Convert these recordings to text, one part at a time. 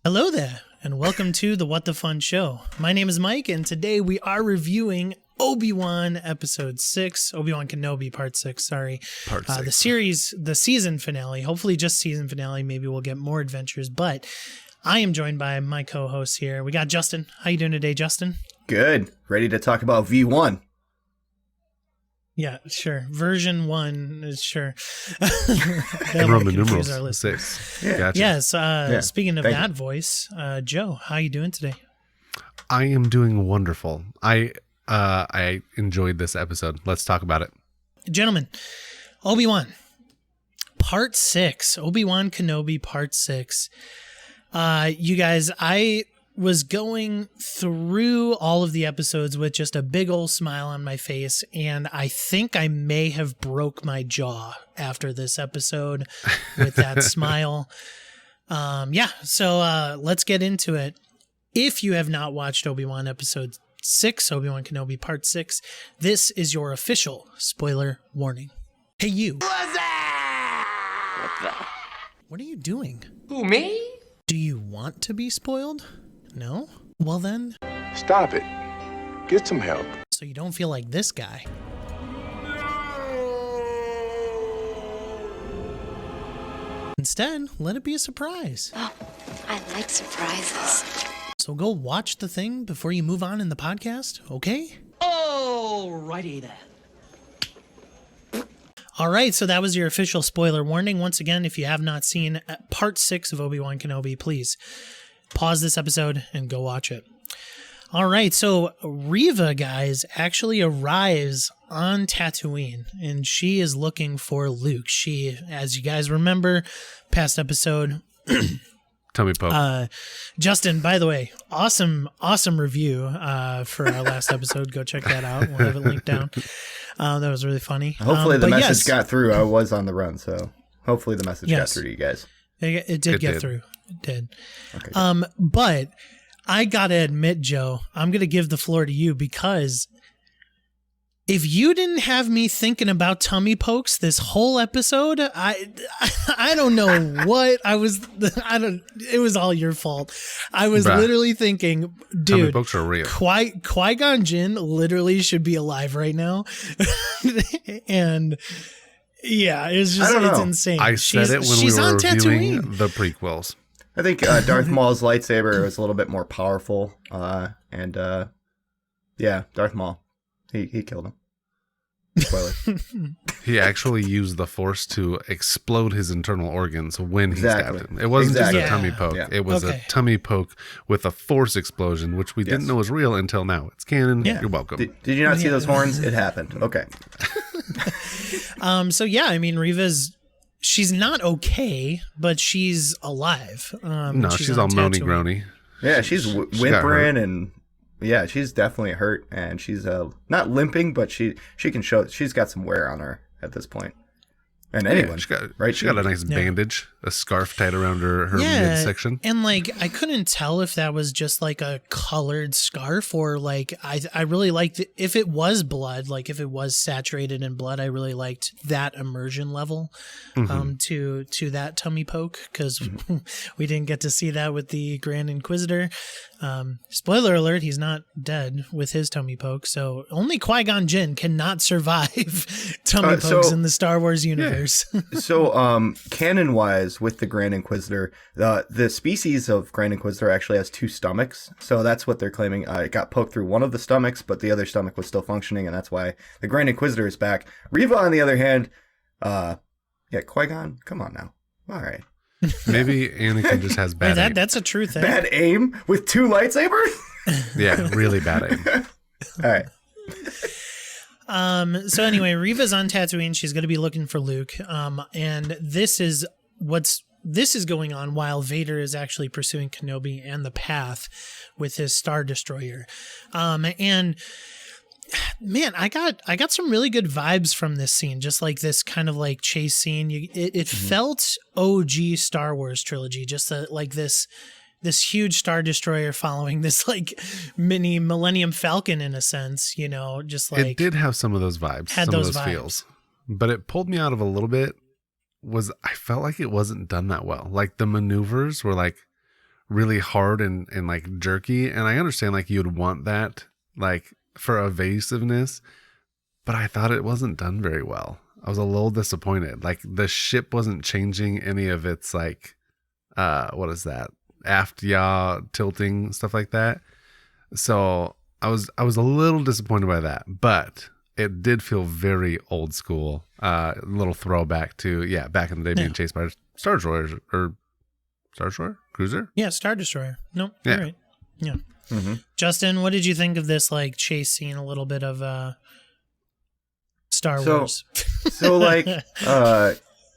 Hello there, and welcome to the What the Fun Show. My name is Mike, and today we are reviewing Obi-Wan Episode 6, Obi-Wan Kenobi Part 6, sorry. Part 6. The season finale, hopefully just season finale, maybe we'll get more adventures, but I am joined by my co-hosts here. We got Justin. How you doing today, Justin? Good. Ready to talk about V1. Yeah, sure. Version 1 is sure. Roman numerals 6. Yeah. Gotcha. Yes. Speaking of that voice, Joe, how you doing today? I am doing wonderful. I enjoyed this episode. Let's talk about it. Gentlemen, Obi-Wan, Part 6. Obi-Wan Kenobi Part 6. You guys, I was going through all of the episodes with just a big old smile on my face, and I think I may have broke my jaw after this episode with that smile. So let's get into it. If you have not watched Obi-Wan Episode 6, Obi-Wan Kenobi Part 6, this is your official spoiler warning. Hey, you. What are you doing? Who, me? Do you want to be spoiled? No? Well then, Stop it. Get some help. so you don't feel like this guy. Instead, let it be a surprise. Oh, I like surprises. So go watch the thing before you move on in the podcast, okay? Alrighty then. All right, so that was your official spoiler warning. Once again, if you have not seen Part 6 of Obi-Wan Kenobi, please pause this episode and go watch it. All right, so Reva, guys, actually arrives on Tatooine, and she is looking for Luke. She, as you guys remember, past episode... Tummy poke. Justin, by the way, awesome review for our last episode. Go check that out. We'll have it linked down. That was really funny. Hopefully the message got through. I was on the run, so hopefully the message got through to you guys. It did get through. It did. Okay. But I gotta admit, Joe, I'm gonna give the floor to you, because if you didn't have me thinking about tummy pokes this whole episode, I don't know what I was. It was all your fault. I was literally thinking, dude, tummy pokes are real. Qui-Gon Jinn literally should be alive right now, and yeah, it's insane. I said it when we were reviewing Tatooine. the prequels. I think Darth Maul's lightsaber was a little bit more powerful, and Darth Maul, he killed him. Spoiler. He actually used the Force to explode his internal organs when he stabbed him. It wasn't Exactly. just a tummy poke. Yeah. It was a tummy poke with a Force explosion, which we didn't know was real until now. It's canon. Yeah. You're welcome. Did you not see those horns? It happened. Okay. So yeah, I mean, she's not okay, but she's alive. No, she's on all moany Tatooine. groany. Yeah, she's got whimpering, and yeah, she's definitely hurt, and she's not limping, but she can show she's got some wear on her at this point. And anyone, She got a nice bandage, a scarf tied around her midsection. And like, I couldn't tell if that was just like a colored scarf, or like, I really liked it. If it was blood, like if it was saturated in blood, I really liked that immersion level to that tummy poke, because we didn't get to see that with the Grand Inquisitor. Spoiler alert, he's not dead with his tummy poke, so only Qui-Gon Jinn cannot survive tummy pokes in the Star Wars universe. So, canon-wise, with the Grand Inquisitor, the species of Grand Inquisitor actually has two stomachs. So that's what they're claiming. It got poked through one of the stomachs, but the other stomach was still functioning, and that's why the Grand Inquisitor is back. Reva, on the other hand, Qui-Gon, come on now. All right. Maybe Anakin just has bad aim. That's a true thing. Bad aim with two lightsabers? Yeah, really bad aim. All right. So anyway, Reva's on Tatooine. She's going to be looking for Luke. And this is going on while Vader is actually pursuing Kenobi and the Path with his Star Destroyer. And man, I got some really good vibes from this scene, just like this kind of like chase scene. It felt OG Star Wars trilogy, just like this huge Star Destroyer following this like mini Millennium Falcon in a sense, you know, just like it did have some of those vibes, some of those feels, but it pulled me out of a little bit. I felt like it wasn't done that well. Like the maneuvers were like really hard and like jerky. And I understand like you would want that like for evasiveness, but I thought it wasn't done very well. I was a little disappointed. Like the ship wasn't changing any of its like, what is that? Aft yaw tilting, stuff like that. So I was a little disappointed by that, but it did feel very old school. A little throwback to, back in the day being chased by Star Destroyers or Star Destroyer? Cruiser? Yeah, Star Destroyer. Nope, Yeah. you're right. Yeah. Mm-hmm. Justin, what did you think of this like chase scene? A little bit of Star Wars. So like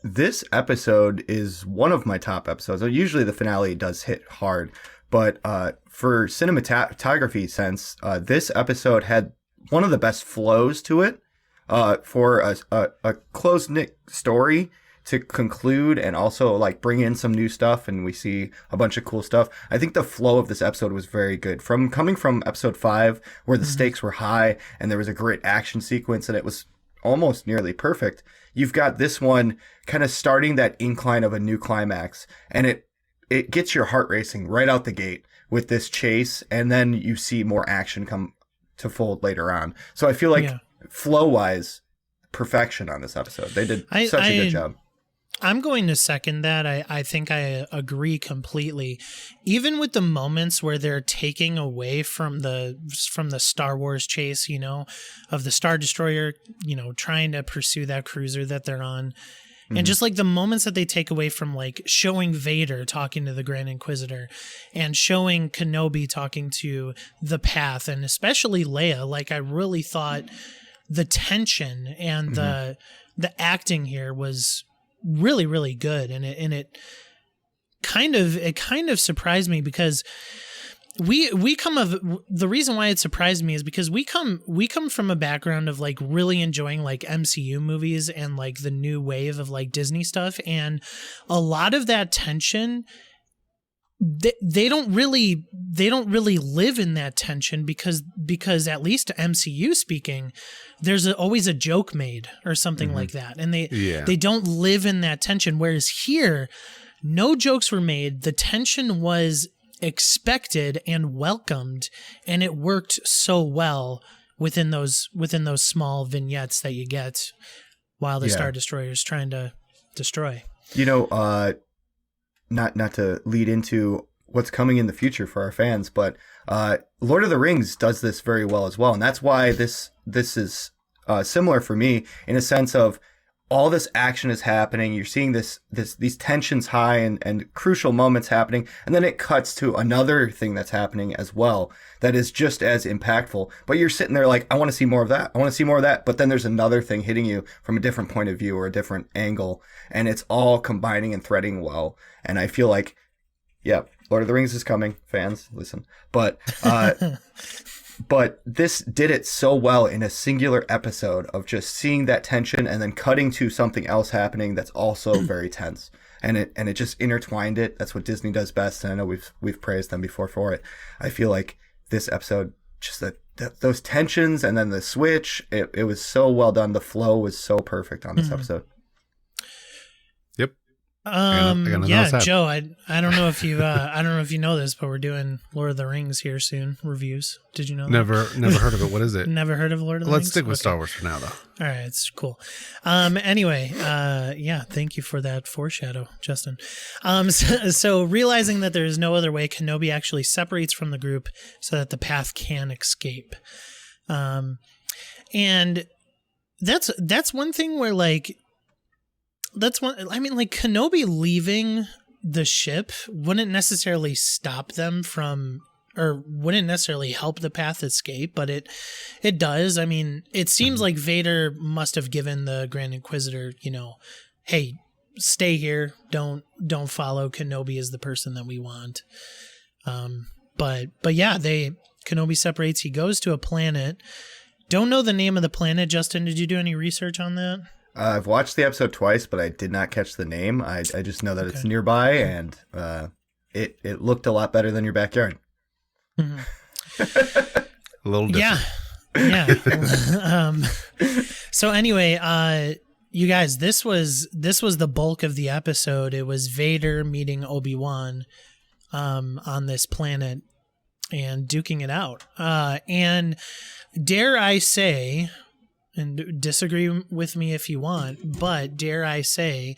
this episode is one of my top episodes. Usually the finale does hit hard, but for cinematography sense, this episode had one of the best flows to it for a close-knit story to conclude and also like bring in some new stuff, and we see a bunch of cool stuff. I think the flow of this episode was very good. From coming from episode 5 where the stakes were high and there was a great action sequence and it was almost nearly perfect, you've got this one kind of starting that incline of a new climax, and it gets your heart racing right out the gate with this chase, and then you see more action come to fold later on. So I feel like flow wise, perfection on this episode. They did such a good job. I'm going to second that. I think I agree completely. Even with the moments where they're taking away from the Star Wars chase, of the Star Destroyer, trying to pursue that cruiser that they're on. And just like the moments that they take away from like showing Vader talking to the Grand Inquisitor and showing Kenobi talking to the Path, and especially Leia, like I really thought the tension and the acting here was really, really good. And it kind of surprised me, because the reason why it surprised me is because we come from a background of like really enjoying like MCU movies and like the new wave of like Disney stuff, and a lot of that tension, they don't really live in that tension because at least MCU speaking, there's always a joke made or something like that, and they don't live in that tension, whereas here no jokes were made. The tension was expected and welcomed, and it worked so well within those small vignettes that you get while the Star Destroyer is trying to destroy. Not to lead into what's coming in the future for our fans, but Lord of the Rings does this very well as well, and that's why this is similar for me in a sense of all this action is happening. You're seeing these tensions high and crucial moments happening. And then it cuts to another thing that's happening as well that is just as impactful. But you're sitting there like, I want to see more of that. I want to see more of that. But then there's another thing hitting you from a different point of view or a different angle. And it's all combining and threading well. And I feel like, Lord of the Rings is coming. Fans, listen. But But this did it so well in a singular episode of just seeing that tension and then cutting to something else happening that's also very tense. And it just intertwined it. That's what Disney does best. And I know we've praised them before for it. I feel like this episode, just those tensions and then the switch, it was so well done. The flow was so perfect on this episode. Yep. Joe, I don't know if you know this, but we're doing Lord of the Rings here soon, reviews. Did you know that? Never heard of it. What is it? Never heard of Lord of the Rings? Let's stick with Star Wars for now, though. All right, it's cool. Anyway, thank you for that foreshadow, Justin. So realizing that there is no other way, Kenobi actually separates from the group so that the Path can escape. And that's one thing where Kenobi leaving the ship wouldn't necessarily stop them from, or wouldn't necessarily help the Path escape, but it does. I mean, it seems like Vader must have given the Grand Inquisitor, hey, stay here. Don't follow. Kenobi is the person that we want. But Kenobi separates. He goes to a planet. Don't know the name of the planet. Justin, did you do any research on that? I've watched the episode twice, but I did not catch the name. I just know that it's nearby, and it looked a lot better than your backyard. A little different. Yeah. So anyway, you guys, this was the bulk of the episode. It was Vader meeting Obi-Wan on this planet and duking it out. And dare I say, and disagree with me if you want, but dare I say,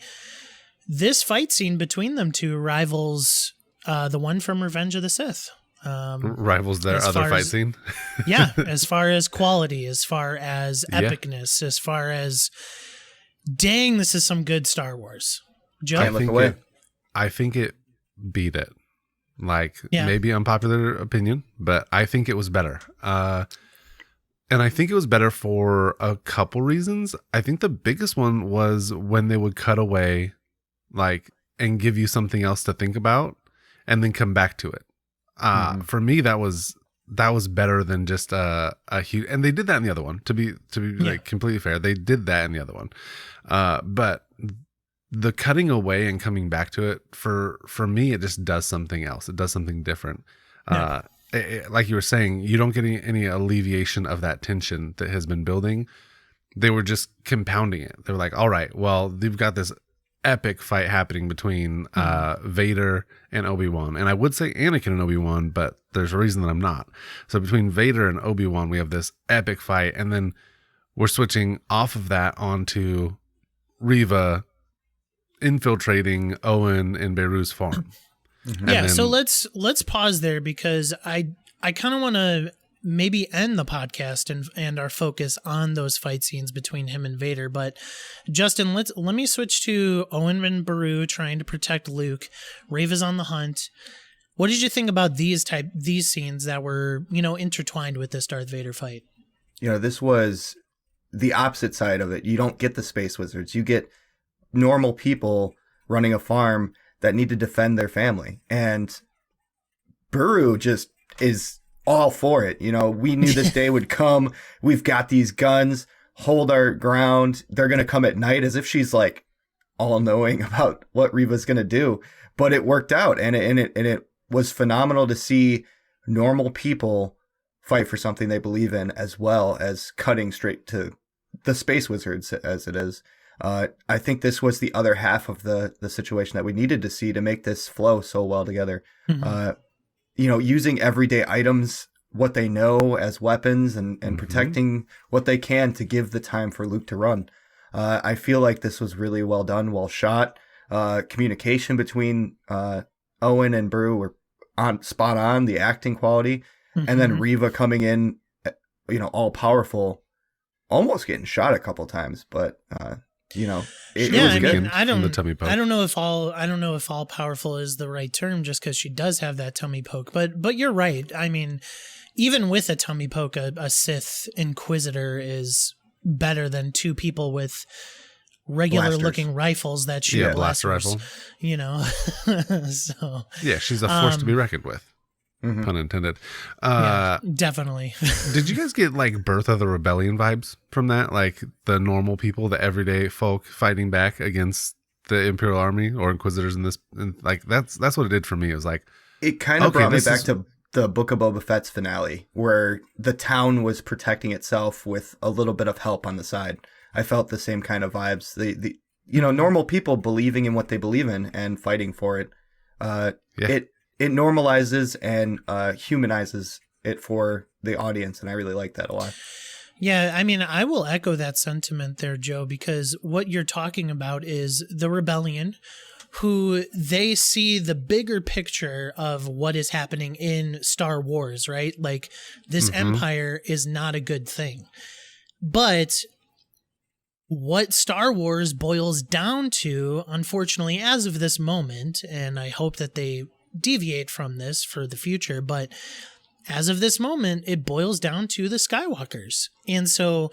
this fight scene between them two rivals the one from Revenge of the Sith. Rivals their other fight scene. Yeah, as far as quality, as far as epicness, as far as, dang, this is some good Star Wars. Joe? I think it beat it. Like, maybe unpopular opinion, but I think it was better. And I think it was better for a couple reasons. I think the biggest one was when they would cut away, like, and give you something else to think about, and then come back to it. For me, that was better than just a huge. And they did that in the other one. To be like completely fair, they did that in the other one. But the cutting away and coming back to it, for me, it just does something else. It does something different. Like you were saying, you don't get any alleviation of that tension that has been building. They were just compounding it. They were like, all right, well, they've got this epic fight happening between Vader and Obi-Wan. And I would say Anakin and Obi-Wan, but there's a reason that I'm not. So between Vader and Obi-Wan, we have this epic fight. And then we're switching off of that onto Reva infiltrating Owen and Beru's farm. So let's pause there, because I kind of want to maybe end the podcast and our focus on those fight scenes between him and Vader. But Justin, let me switch to Owen and Beru trying to protect Luke. Reva's on the hunt. What did you think about these scenes that were, intertwined with this Darth Vader fight? This was the opposite side of it. You don't get the space wizards. You get normal people running a farm that need to defend their family. And Beru just is all for it. We knew this day would come. We've got these guns, hold our ground. They're going to come at night, as if she's like all knowing about what Reva's going to do. But it worked out. And it was phenomenal to see normal people fight for something they believe in, as well as cutting straight to the space wizards, as it is. I think this was the other half of the situation that we needed to see to make this flow so well together. Using everyday items, what they know as weapons, and protecting what they can to give the time for Luke to run. I feel like this was really well done, well shot. Communication between Owen and Beru were spot on, the acting quality. And then Reva coming in, all powerful, almost getting shot a couple times, but it was good. I don't know if all powerful is the right term, just because she does have that tummy poke. But you're right. I mean, even with a tummy poke, a Sith Inquisitor is better than two people with regular looking rifles that shoot blaster rifle. So yeah, she's a force to be reckoned with. Pun intended. Definitely. Did you guys get like Birth of the Rebellion vibes from that? Like the normal people, the everyday folk fighting back against the Imperial Army or Inquisitors in this? And like that's what it did for me. It was like, it kind of brought me back to the Book of Boba Fett's finale, where the town was protecting itself with a little bit of help on the side. I felt the same kind of vibes. The normal people believing in what they believe in and fighting for it. It normalizes and humanizes it for the audience, and I really like that a lot. Yeah, I mean, I will echo that sentiment there, Joe, because what you're talking about is the rebellion, who they see the bigger picture of what is happening in Star Wars, right? Like, this empire is not a good thing. But what Star Wars boils down to, unfortunately, as of this moment, and I hope that they deviate from this for the future, but as of this moment, it boils down to the Skywalkers. And so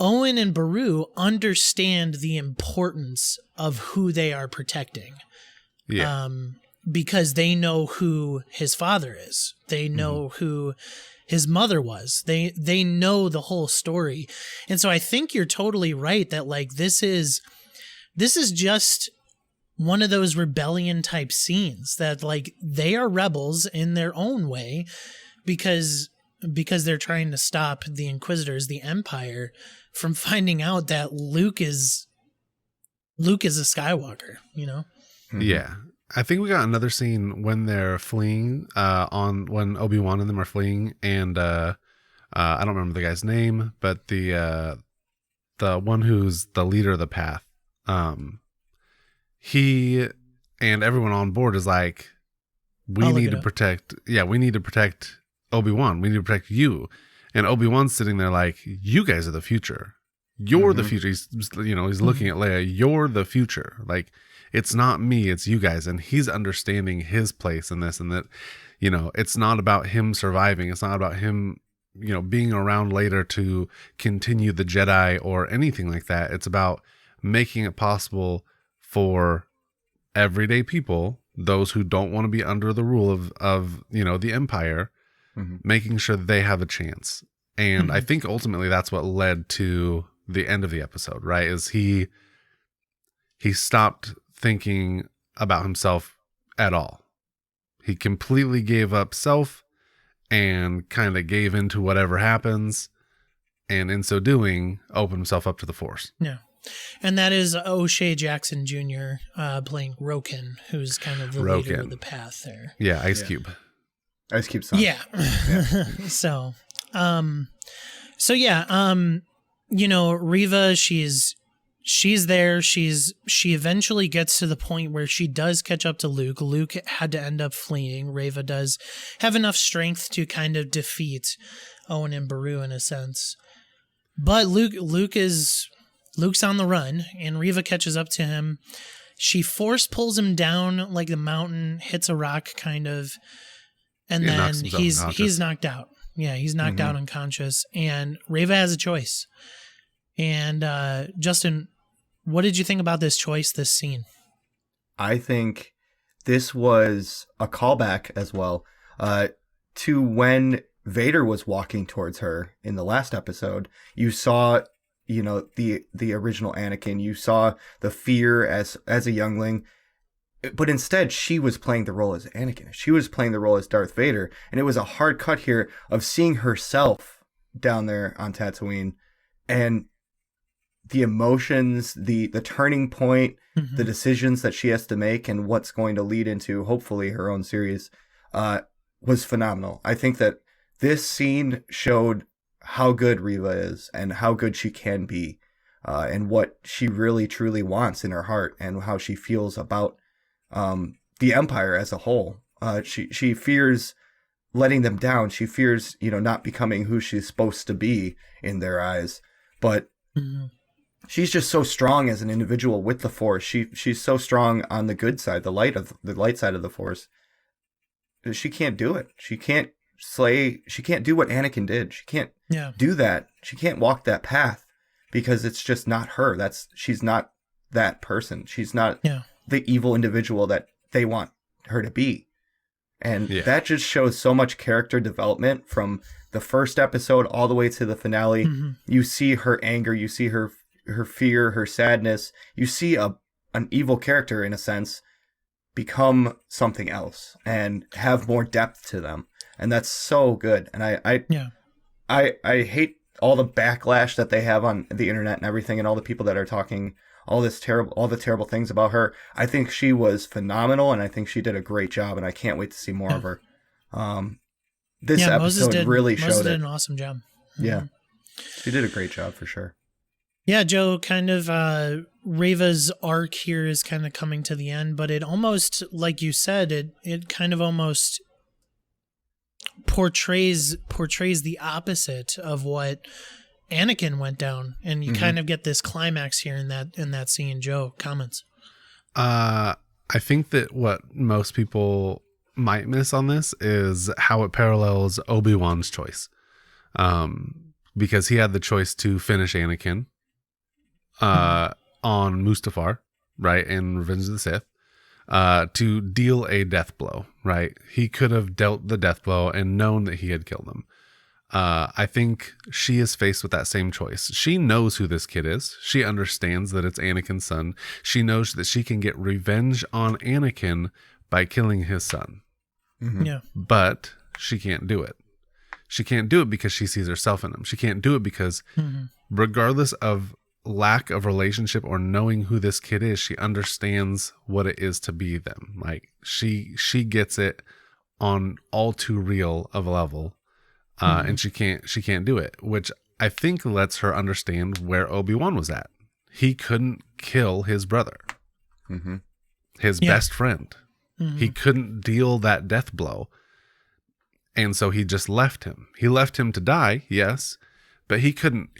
Owen and Beru understand the importance of who they are protecting. Because they know who his father is. They know who his mother was. They know the whole story. And so I think you're totally right that like this is just one of those rebellion type scenes that like they are rebels in their own way because they're trying to stop the Inquisitors, the Empire, from finding out that Luke is a Skywalker, Yeah. I think we got another scene when they're fleeing, when Obi-Wan and them are fleeing, and I don't remember the guy's name, but the one who's the leader of the path, he and everyone on board is like, we need to protect Obi-Wan. We need to protect you. And Obi-Wan's sitting there like, you guys are the future. You're the future. He's looking at Leia. You're the future. Like, it's not me, it's you guys. And he's understanding his place in this, and that, it's not about him surviving. It's not about him, being around later to continue the Jedi or anything like that. It's about making it possible for everyday people, those who don't want to be under the rule of the Empire, making sure that they have a chance. And I think ultimately that's what led to the end of the episode, right? Is he stopped thinking about himself at all. He completely gave up self and kind of gave into whatever happens, and in so doing opened himself up to the Force. Yeah. And that is O'Shea Jackson Jr. Playing Roken, who's kind of the leader of the path there. Yeah, Ice Cube. Ice Cube's son. Yeah. Reva, she's there. She eventually gets to the point where she does catch up to Luke. Luke had to end up fleeing. Reva does have enough strength to kind of defeat Owen and Beru in a sense. But Luke's on the run, and Reva catches up to him. She force pulls him down like the mountain, hits a rock kind of, and then he's knocked out. Yeah, he's knocked out unconscious, and Reva has a choice. And Justin, what did you think about this choice, this scene? I think this was a callback as well to when Vader was walking towards her in the last episode. You saw, the original Anakin. You saw the fear as a youngling. But instead, she was playing the role as Anakin. She was playing the role as Darth Vader. And it was a hard cut here of seeing herself down there on Tatooine. And the emotions, the turning point, the decisions that she has to make, and what's going to lead into, hopefully, her own series, was phenomenal. I think that this scene showed how good Reva is and how good she can be, and what she really, truly wants in her heart, and how she feels about the Empire as a whole. She fears letting them down. She fears, not becoming who she's supposed to be in their eyes. But she's just so strong as an individual with the Force. She's so strong on the good side, the light side of the Force. She can't do it. She can't do what Anakin did. She can't do that. She can't walk that path because it's just not her. She's not that person. She's not the evil individual that they want her to be. And that just shows so much character development from the first episode all the way to the finale. You see her anger, you see her fear, her sadness. You see an evil character, in a sense, become something else and have more depth to them. And that's so good. And I hate all the backlash that they have on the internet and everything, and all the people that are talking all the terrible things about her. I think she was phenomenal, and I think she did a great job, and I can't wait to see more of her. This episode really showed Moses it. did an awesome job. Yeah. She did a great job for sure. Yeah, Joe, kind of Reva's arc here is kind of coming to the end, but it almost, like you said, it kind of almost portrays the opposite of what Anakin went down, and you kind of get this climax here in that scene. Joe, comments? I think that what most people might miss on this is how it parallels Obi-Wan's choice, because he had the choice to finish Anakin on Mustafar, right, in Revenge of the Sith, to deal a death blow, right? He could have dealt the death blow and known that he had killed him. I think she is faced with that same choice. She knows who this kid is. She understands that it's Anakin's son. She knows that she can get revenge on Anakin by killing his son. Yeah. But she can't do it. She can't do it because she sees herself in him. She can't do it because regardless of lack of relationship or knowing who this kid is, she understands what it is to be them. Like she gets it on all too real of a level, and she can't do it, which I think lets her understand where Obi-Wan was at. He couldn't kill his brother, his best friend. He couldn't deal that death blow, and so he just left him. He left him to die, yes, but he couldn't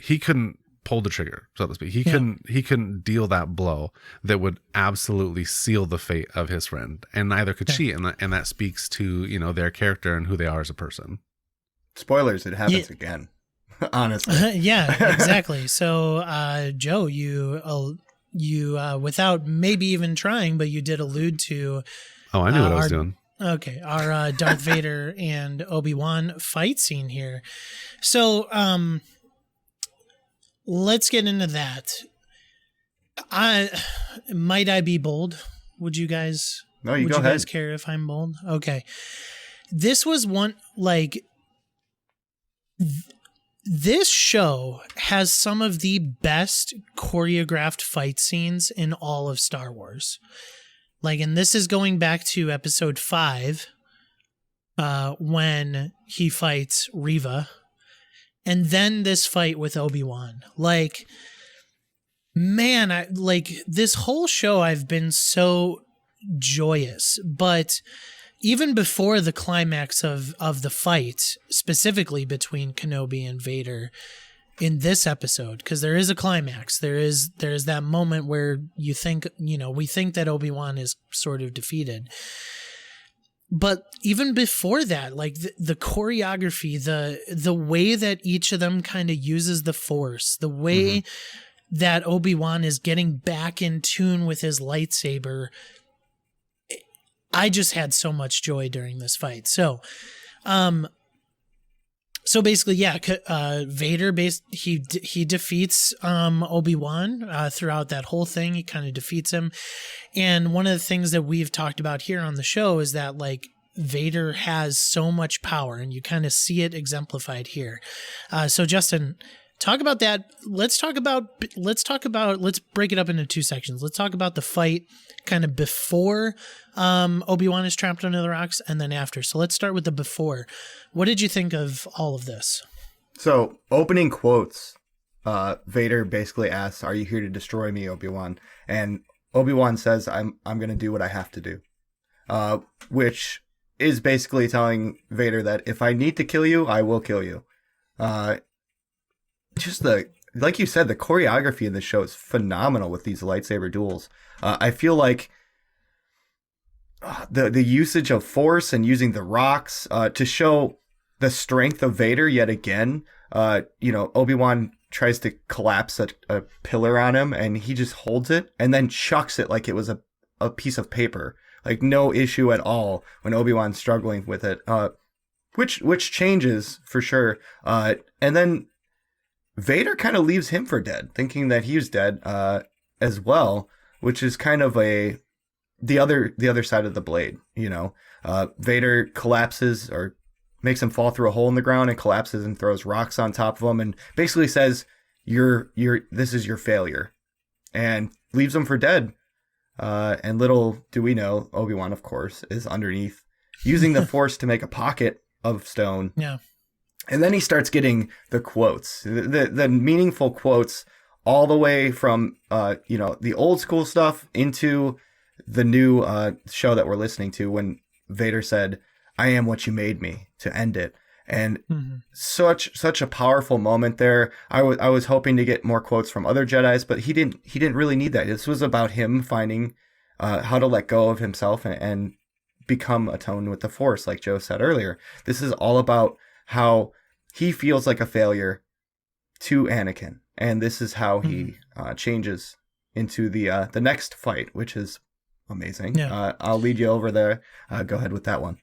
pull the trigger, so to speak. He couldn't deal that blow that would absolutely seal the fate of his friend, and neither could she. And that speaks to, you know, their character and who they are as a person. Spoilers, it happens again. Honestly. Yeah, exactly. So, Joe, you without maybe even trying, but you did allude to. Oh, I knew what I was doing. Okay, our Darth Vader and Obi-Wan fight scene here. So, let's get into that. Might I be bold? Would you guys? No, you would go you ahead. guys care if I'm bold? Okay, this was one like. This show has some of the best choreographed fight scenes in all of Star Wars. Like, and this is going back to episode 5, when he fights Reva, and then this fight with Obi-Wan. Like, man, this whole show I've been so joyous, but even before the climax of the fight, specifically between Kenobi and Vader in this episode, because there is a climax, there's that moment where you think, you know, we think that Obi-Wan is sort of defeated. But even before that, like the choreography, the way that each of them kind of uses the Force, the way that Obi-Wan is getting back in tune with his lightsaber, I just had so much joy during this fight. So, basically, yeah, Vader he defeats Obi-Wan throughout that whole thing. He kind of defeats him, and one of the things that we've talked about here on the show is that like Vader has so much power, and you kind of see it exemplified here. So, Justin, talk about that. Let's break it up into two sections. Let's talk about the fight kind of before Obi-Wan is trapped under the rocks, and then after. So let's start with the before. What did you think of all of this? So, opening quotes, Vader basically asks, "Are you here to destroy me, Obi-Wan?" And Obi-Wan says, I'm going to do what I have to do," which is basically telling Vader that if I need to kill you, I will kill you. Just like you said, the choreography in the show is phenomenal with these lightsaber duels. I feel like the usage of Force and using the rocks to show the strength of Vader yet again. Obi-Wan tries to collapse a pillar on him, and he just holds it and then chucks it like it was a piece of paper. Like, no issue at all when Obi-Wan's struggling with it, which changes for sure. And then Vader kind of leaves him for dead, thinking that he's dead as well, which is kind of the other side of the blade. Vader collapses or makes him fall through a hole in the ground and collapses and throws rocks on top of him and basically says, this is your failure, and leaves him for dead. And little do we know, Obi-Wan, of course, is underneath, using the Force to make a pocket of stone. Yeah. And then he starts getting the quotes, the meaningful quotes, all the way from the old school stuff into the new show that we're listening to, when Vader said, "I am what you made me," to end it. And such a powerful moment there. I was hoping to get more quotes from other Jedis, but he didn't really need that. This was about him finding how to let go of himself and become atoned with the Force, like Joe said earlier. This is all about how he feels like a failure to Anakin, and this is how he changes into the next fight, which is amazing. Yeah. I'll lead you over there. Go ahead with that one.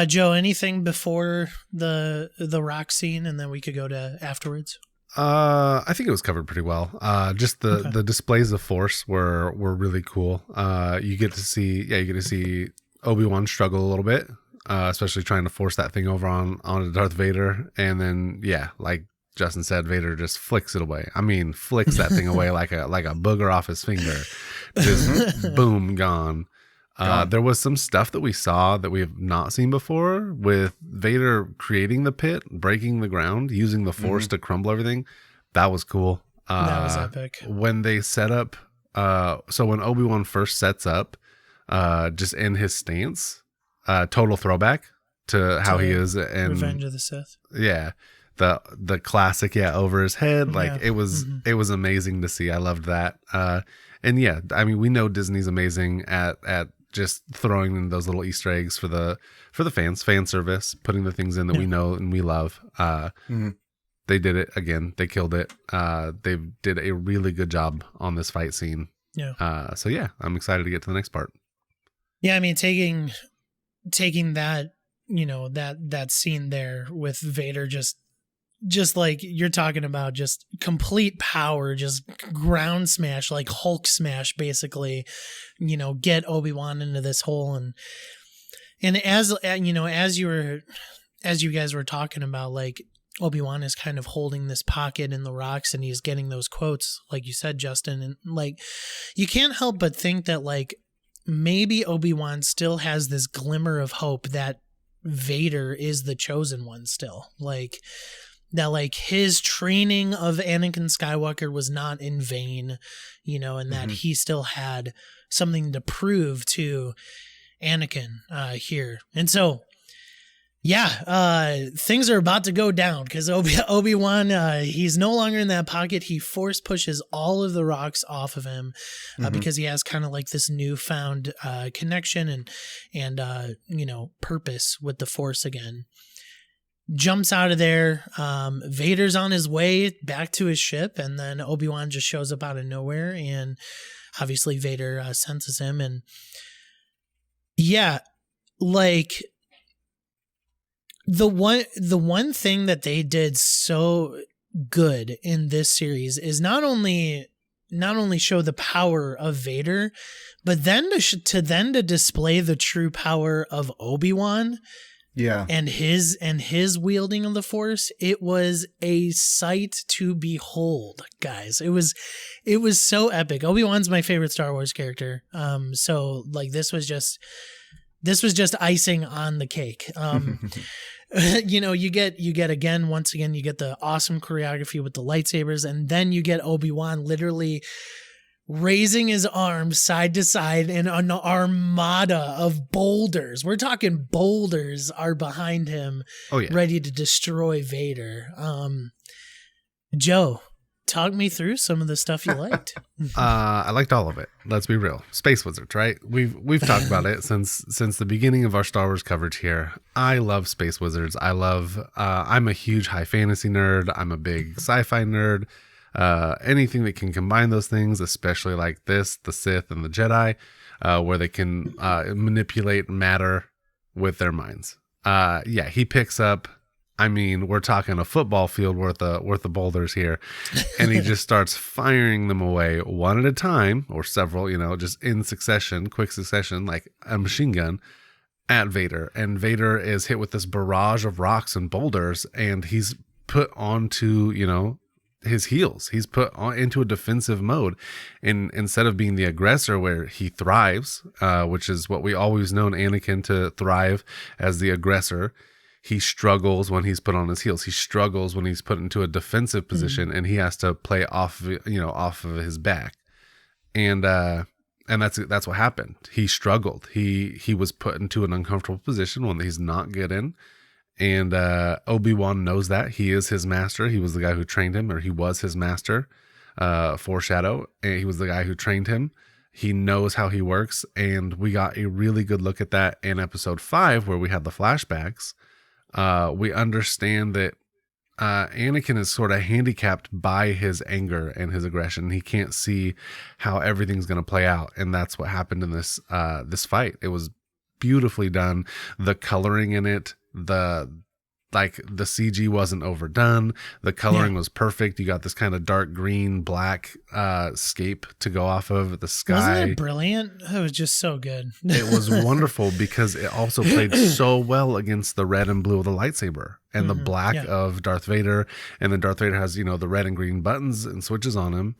Joe, anything before the rock scene, and then we could go to afterwards? I think it was covered pretty well. Just the displays of Force were really cool. You get to see Obi-Wan struggle a little bit, especially trying to force that thing over onto Darth Vader, and then Justin said, Vader just flicks it away. I mean, flicks that thing away like a booger off his finger. Just boom, gone. There was some stuff that we saw that we have not seen before with Vader creating the pit, breaking the ground, using the Force to crumble everything. That was cool. That was epic. When they set up, so when Obi-Wan first sets up, just in his stance, total throwback to how he is in Revenge of the Sith. Yeah. The classic, over his head. Like it was amazing to see. I loved that. And yeah, I mean, we know Disney's amazing at just throwing in those little Easter eggs for the fans, fan service, putting the things in that we know and we love. They did it again. They killed it. They did a really good job on this fight scene. Yeah. So yeah, I'm excited to get to the next part. Yeah, I mean, taking that, that scene there with Vader just like you're talking about, just complete power, just ground smash, like Hulk smash, basically, get Obi-Wan into this hole. And as you guys were talking about, like, Obi-Wan is kind of holding this pocket in the rocks and he's getting those quotes, like you said, Justin. And like, you can't help but think that, like, maybe Obi-Wan still has this glimmer of hope that Vader is the chosen one still. Like, that, like, his training of Anakin Skywalker was not in vain, and that he still had something to prove to Anakin here. And so, things are about to go down because Obi-Wan, he's no longer in that pocket. He force pushes all of the rocks off of him because he has kind of like this newfound connection and purpose with the Force again. Jumps out of there. Vader's on his way back to his ship, and then Obi-Wan just shows up out of nowhere, and obviously Vader senses him. And like, the one thing that they did so good in this series is not only show the power of Vader, but then to display the true power of Obi-Wan. Yeah. And his wielding of the Force, it was a sight to behold, guys. It was so epic. Obi-Wan's my favorite Star Wars character. So like this was just icing on the cake. You get once again, you get the awesome choreography with the lightsabers, and then you get Obi-Wan literally raising his arms side to side, and an armada of boulders. We're talking boulders are behind him, ready to destroy Vader. Joe, talk me through some of the stuff you liked. I liked all of it. Let's be real. Space Wizards, right? We've talked about it since the beginning of our Star Wars coverage here. I love Space Wizards. I'm a huge high fantasy nerd. I'm a big sci-fi nerd. Anything that can combine those things, especially like this, the Sith and the Jedi, where they can manipulate matter with their minds. He picks up, I mean, we're talking a football field worth of boulders here, and he just starts firing them away one at a time, or several, just in succession, quick succession, like a machine gun at Vader. And Vader is hit with this barrage of rocks and boulders, and he's put onto, his heels. He's put into a defensive mode, and instead of being the aggressor where he thrives, which is what we always known Anakin to thrive as the aggressor, he struggles when he's put on his heels. He struggles when he's put into a defensive position, and he has to play off of his back, and that's what happened. He struggled. He was put into an uncomfortable position, one that he's not good in. And Obi-Wan knows that. He is his master. He was the guy who trained him, or he was his master, foreshadow. And he was the guy who trained him. He knows how he works. And we got a really good look at that in episode 5, where we had the flashbacks. We understand that Anakin is sort of handicapped by his anger and his aggression. He can't see how everything's going to play out. And that's what happened in this fight. It was beautifully done. The coloring in it, the like the CG wasn't overdone. The coloring was perfect. You got this kind of dark green, black scape to go off of the sky. Wasn't it brilliant? It was just so good. It was wonderful because it also played so well against the red and blue of the lightsaber and the black of Darth Vader. And then Darth Vader has, you know, the red and green buttons and switches on him.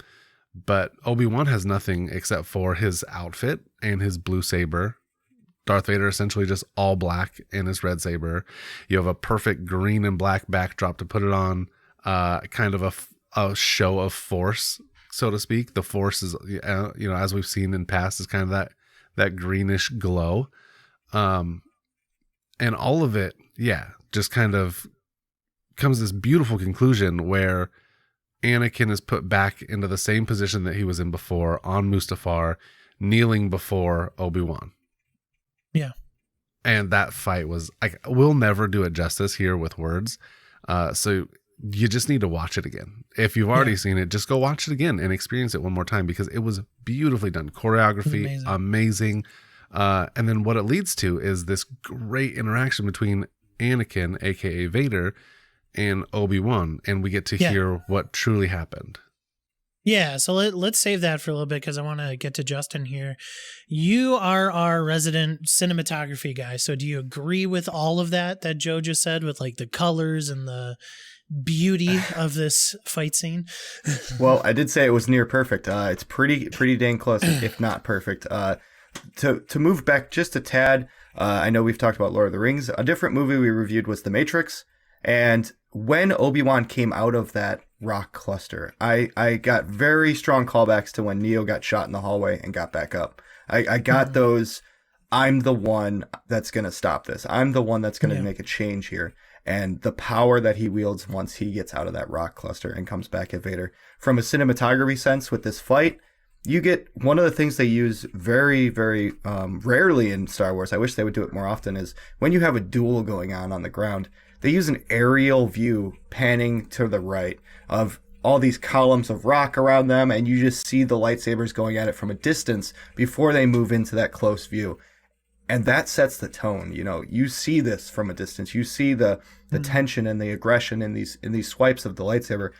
But Obi-Wan has nothing except for his outfit and his blue saber. Darth Vader essentially just all black in his red saber. You have a perfect green and black backdrop to put it on, kind of a show of force, so to speak. The force is, you know, as we've seen in past, is kind of that greenish glow. And all of it, just kind of comes to this beautiful conclusion where Anakin is put back into the same position that he was in before on Mustafar, kneeling before Obi-Wan. Yeah. And that fight was like, we'll never do it justice here with words. So you just need to watch it again. If you've already seen it, just go watch it again and experience it one more time because it was beautifully done. Choreography, amazing. And then what it leads to is this great interaction between Anakin, aka Vader, and Obi-Wan. And we get to hear what truly happened. Yeah, so let's save that for a little bit because I want to get to Justin here. You are our resident cinematography guy, so do you agree with all of that Joe just said with like the colors and the beauty of this fight scene? Well, I did say it was near perfect. It's pretty dang close, if not perfect. To move back just a tad, I know we've talked about Lord of the Rings. A different movie we reviewed was The Matrix, and when Obi-Wan came out of that rock cluster, I got very strong callbacks to when Neo got shot in the hallway and got back up. I got those, I'm the one that's going to stop this. I'm the one that's going to make a change here. And the power that he wields once he gets out of that rock cluster and comes back at Vader. From a cinematography sense with this fight, you get one of the things they use very, very rarely in Star Wars. I wish they would do it more often, is when you have a duel going on the ground, they use an aerial view panning to the right of all these columns of rock around them, and you just see the lightsabers going at it from a distance before they move into that close view. And that sets the tone. You know, you see this from a distance. You see the tension and the aggression in these swipes of the lightsaber.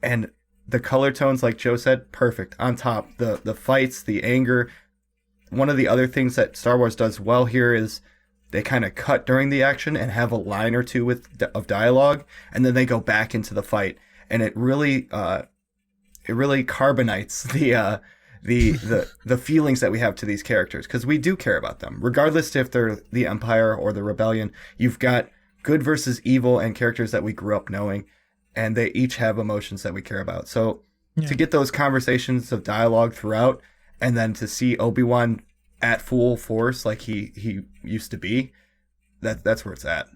And the color tones, like Joe said, perfect. On top, the fights, the anger. One of the other things that Star Wars does well here is they kind of cut during the action and have a line or two of dialogue, and then they go back into the fight, and it really carbonates the feelings that we have to these characters, because we do care about them, regardless if they're the Empire or the Rebellion. You've got good versus evil and characters that we grew up knowing, and they each have emotions that we care about. So to get those conversations of dialogue throughout, and then to see Obi-Wan at full force like he used to be, that's where it's at.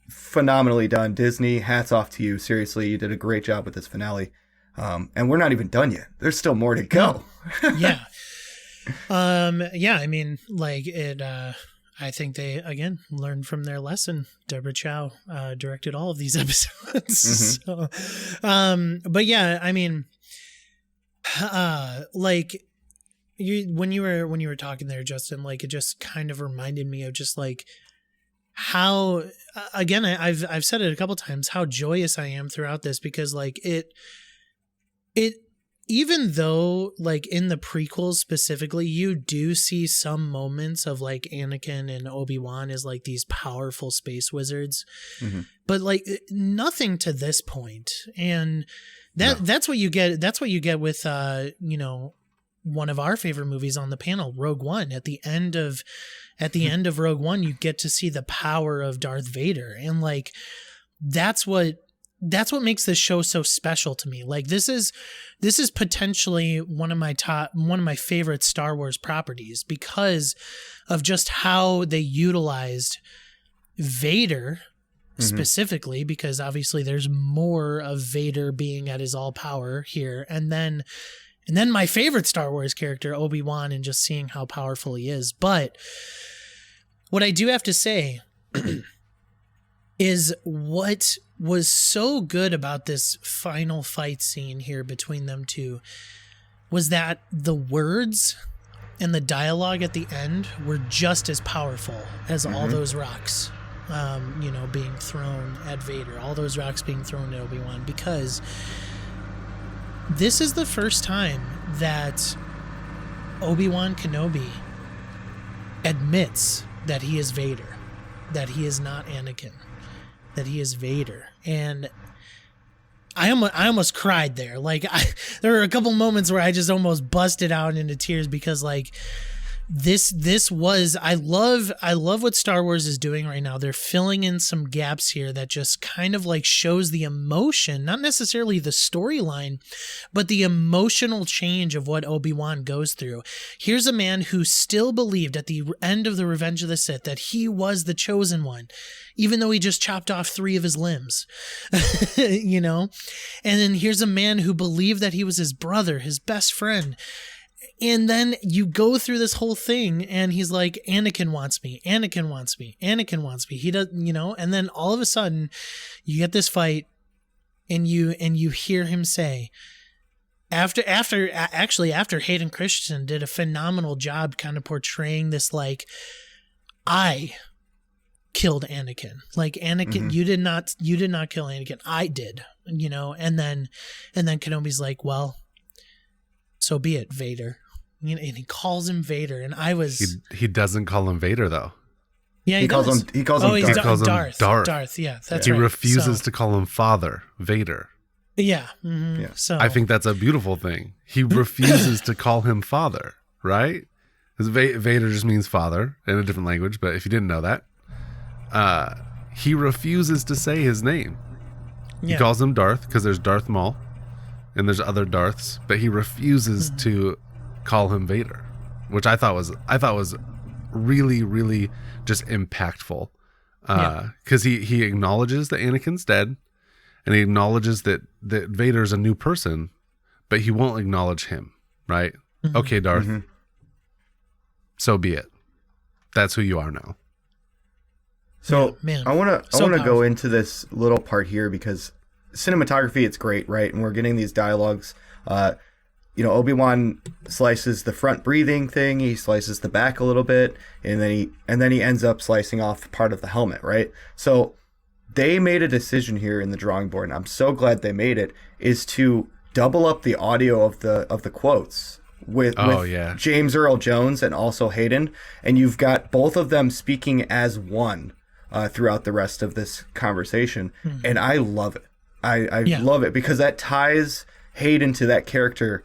Phenomenally done, Disney. Hats off to you. Seriously, you did a great job with this finale. And we're not even done yet. There's still more to go. I mean, like it. I think they again learned from their lesson. Deborah Chow directed all of these episodes. So, but yeah, I mean, like. When you were talking there, Justin, like it just kind of reminded me of just like how, again, I've said it a couple times, how joyous I am throughout this, because like it even though like in the prequels specifically, you do see some moments of like Anakin and Obi-Wan as like these powerful space wizards, but like nothing to this point. And that's what you get. That's what you get with, you know, one of our favorite movies on the panel, Rogue One. At the end of Rogue One, you get to see the power of Darth Vader, and like that's what makes this show so special to me. Like this is potentially one of my favorite Star Wars properties because of just how they utilized Vader specifically, because obviously there's more of Vader being at his all power here, and then my favorite Star Wars character, Obi-Wan, and just seeing how powerful he is. But what I do have to say is what was so good about this final fight scene here between them two was that the words and the dialogue at the end were just as powerful as all those rocks. being thrown at Vader, all those rocks being thrown at Obi-Wan, because this is the first time that Obi-Wan Kenobi admits that he is Vader, that he is not Anakin, that he is Vader. And I almost cried there. Like, there were a couple moments where I just almost busted out into tears, because like this was, I love what Star Wars is doing right now. They're filling in some gaps here that just kind of like shows the emotion, not necessarily the storyline, but the emotional change of what Obi-Wan goes through. Here's a man who still believed at the end of the Revenge of the Sith that he was the chosen one, even though he just chopped off 3 of his limbs, And then here's a man who believed that he was his brother, his best friend. And then you go through this whole thing and he's like, Anakin wants me. Anakin wants me. Anakin wants me. He does, and then all of a sudden you get this fight and you hear him say, after Hayden Christensen did a phenomenal job kind of portraying this, like, I killed Anakin. Like, Anakin, you did not kill Anakin. I did, and then Kenobi's like, well, so be it, Vader. And he calls him Vader, and I was. He doesn't call him Vader though. Yeah, he calls him. He calls him. He calls him Darth. Darth. Yeah, that's he right. He refuses to call him Father Vader. Yeah. Mm-hmm. Yeah. So I think that's a beautiful thing. He refuses to call him Father, right? Because Vader just means father in a different language. But if you didn't know that, he refuses to say his name. He calls him Darth because there's Darth Maul, and there's other Darths, but he refuses to call him Vader, which I thought was really, really just impactful. Because he acknowledges that Anakin's dead, and he acknowledges that Vader's a new person, but he won't acknowledge him, right? Mm-hmm. Okay, Darth. So be it. That's who you are now. So I want to go into this little part here, because cinematography, it's great, right? And we're getting these dialogues. Obi-Wan slices the front breathing thing, he slices the back a little bit, and then he ends up slicing off part of the helmet, right? So they made a decision here in the drawing board, and I'm so glad they made it, is to double up the audio of the quotes with James Earl Jones and also Hayden, and you've got both of them speaking as one throughout the rest of this conversation, and I love it. I love it, because that ties Hayden to that character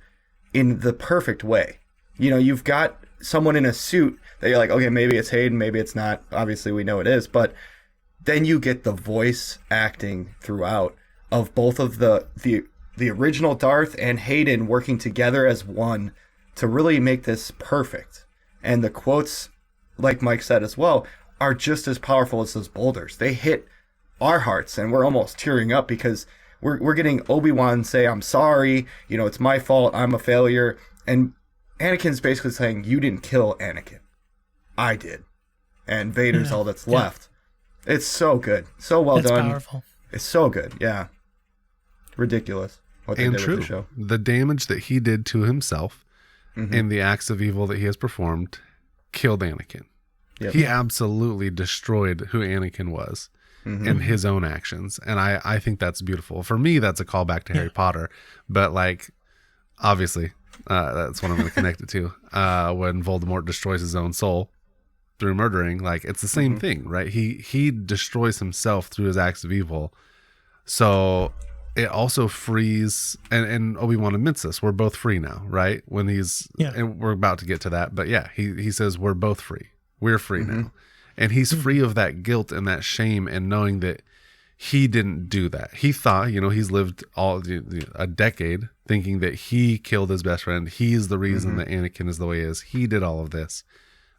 in the perfect way. You've got someone in a suit that you're like, okay, maybe it's Hayden, maybe it's not. Obviously, we know it is, but then you get the voice acting throughout of both of the original Darth and Hayden working together as one to really make this perfect. And the quotes, like Mike said as well, are just as powerful as those boulders. They hit our hearts, and we're almost tearing up, because we're getting Obi-Wan say, I'm sorry, it's my fault, I'm a failure. And Anakin's basically saying, you didn't kill Anakin. I did. And Vader's all that's left. It's so good. So well done. It's powerful. It's so good. Yeah. Ridiculous what they did with the show. The damage that he did to himself and the acts of evil that he has performed killed Anakin. Yep. He absolutely destroyed who Anakin was. And his own actions. And I think that's beautiful. For me, that's a callback to Harry Potter. But like, obviously, that's what I'm going to connect it to. When Voldemort destroys his own soul through murdering, like, it's the same thing, right? He destroys himself through his acts of evil. So it also frees, and Obi-Wan admits this, we're both free now, right? When and we're about to get to that. But yeah, he says we're both free. We're free now. And he's free of that guilt and that shame, and knowing that he didn't do that. He thought, he's lived a decade thinking that he killed his best friend. He's the reason that Anakin is the way he is. He did all of this.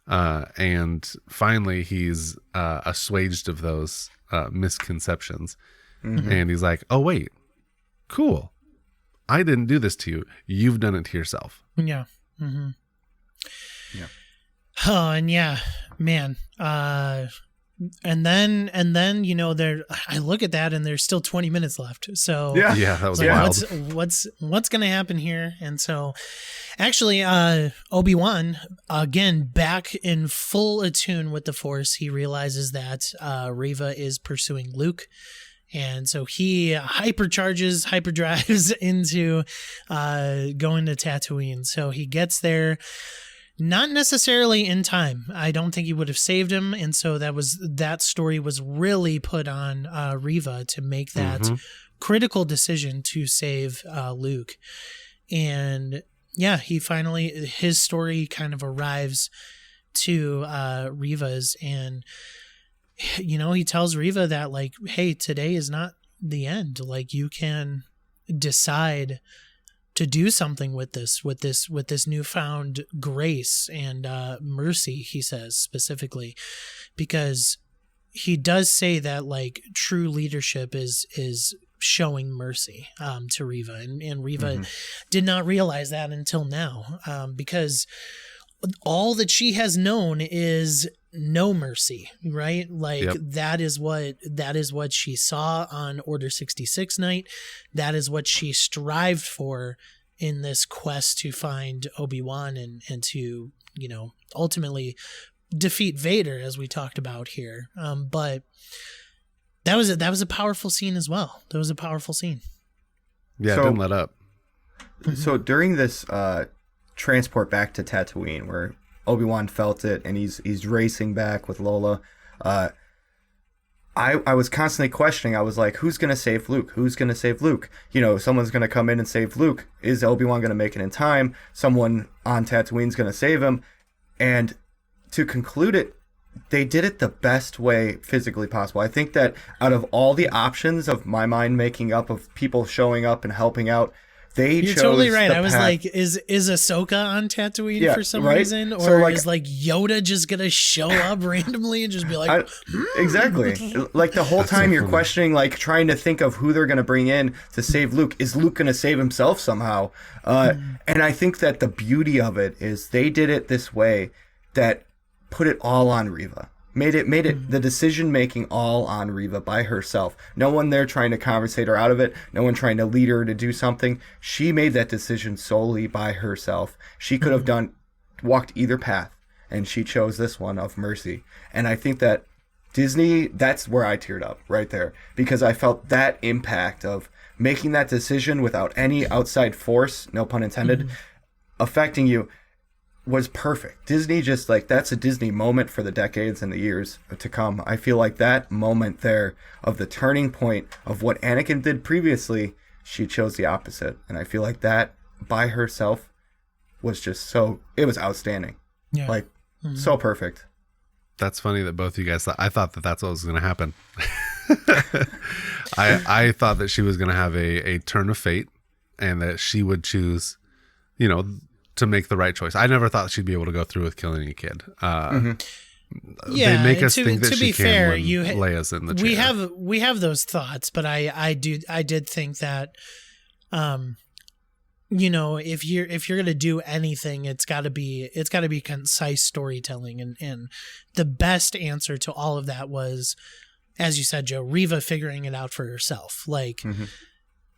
And finally, he's assuaged of those misconceptions. And he's like, oh, wait, cool. I didn't do this to you. You've done it to yourself. Yeah. Yeah. Oh, and man, And then there. I look at that, and there's still 20 minutes left. So Yeah, that was wild. What's going to happen here? And so, actually, Obi-Wan again back in full attune with the Force. He realizes that Reva is pursuing Luke. And so he hyperdrives into going to Tatooine. So he gets there, not necessarily in time. I don't think he would have saved him. And so that story was really put on Reva to make that critical decision to save Luke. And yeah, his story kind of arrives to Reva's, and he tells Reva that, like, hey, today is not the end. Like, you can decide to do something with this newfound grace and mercy, he says specifically, because he does say that, like, true leadership is showing mercy to Reva, and Reva did not realize that until now, because all that she has known is no mercy, right? Like, that is what she saw on Order 66 night. That is what she strived for in this quest to find Obi-Wan and to, ultimately defeat Vader, as we talked about here. But that was a powerful scene as well. That was a powerful scene. Yeah, it didn't let up. So during this transport back to Tatooine, where Obi-Wan felt it and he's racing back with Lola, I was constantly questioning. I was like, who's going to save Luke? Who's going to save Luke? Someone's going to come in and save Luke. Is Obi-Wan going to make it in time? Someone on Tatooine's going to save him. And to conclude it, they did it the best way physically possible. I think that out of all the options of my mind making up of people showing up and helping out, You're totally right. I was like, is Ahsoka on Tatooine for some reason? Or so, like, is like Yoda just going to show up randomly and just be like... Exactly. Like, the whole time you're questioning, like, trying to think of who they're going to bring in to save Luke. Is Luke going to save himself somehow? And I think that the beauty of it is they did it this way that put it all on Reva. Made it the decision making all on Reva by herself. No one there trying to conversate her out of it. No one trying to lead her to do something. She made that decision solely by herself. She could have walked either path, and she chose this one of mercy. And I think that Disney, that's where I teared up right there, because I felt that impact of making that decision without any outside force, no pun intended, affecting you. Was perfect. Disney just, like, that's a Disney moment for the decades and the years to come. I feel like that moment there of the turning point of what Anakin did previously, she chose the opposite. And I feel like that by herself was just it was outstanding. Yeah. Like, so perfect. That's funny that both of you guys I thought that that's what was going to happen. I thought that she was going to have a turn of fate and that she would choose, to make the right choice. I never thought she'd be able to go through with killing a kid. Yeah, they make us think that to she be can fair, when Leia's in the chair. We have those thoughts, but I did think that, if you're gonna do anything, it's got to be concise storytelling, and the best answer to all of that was, as you said, Joe, Reva figuring it out for herself. Like.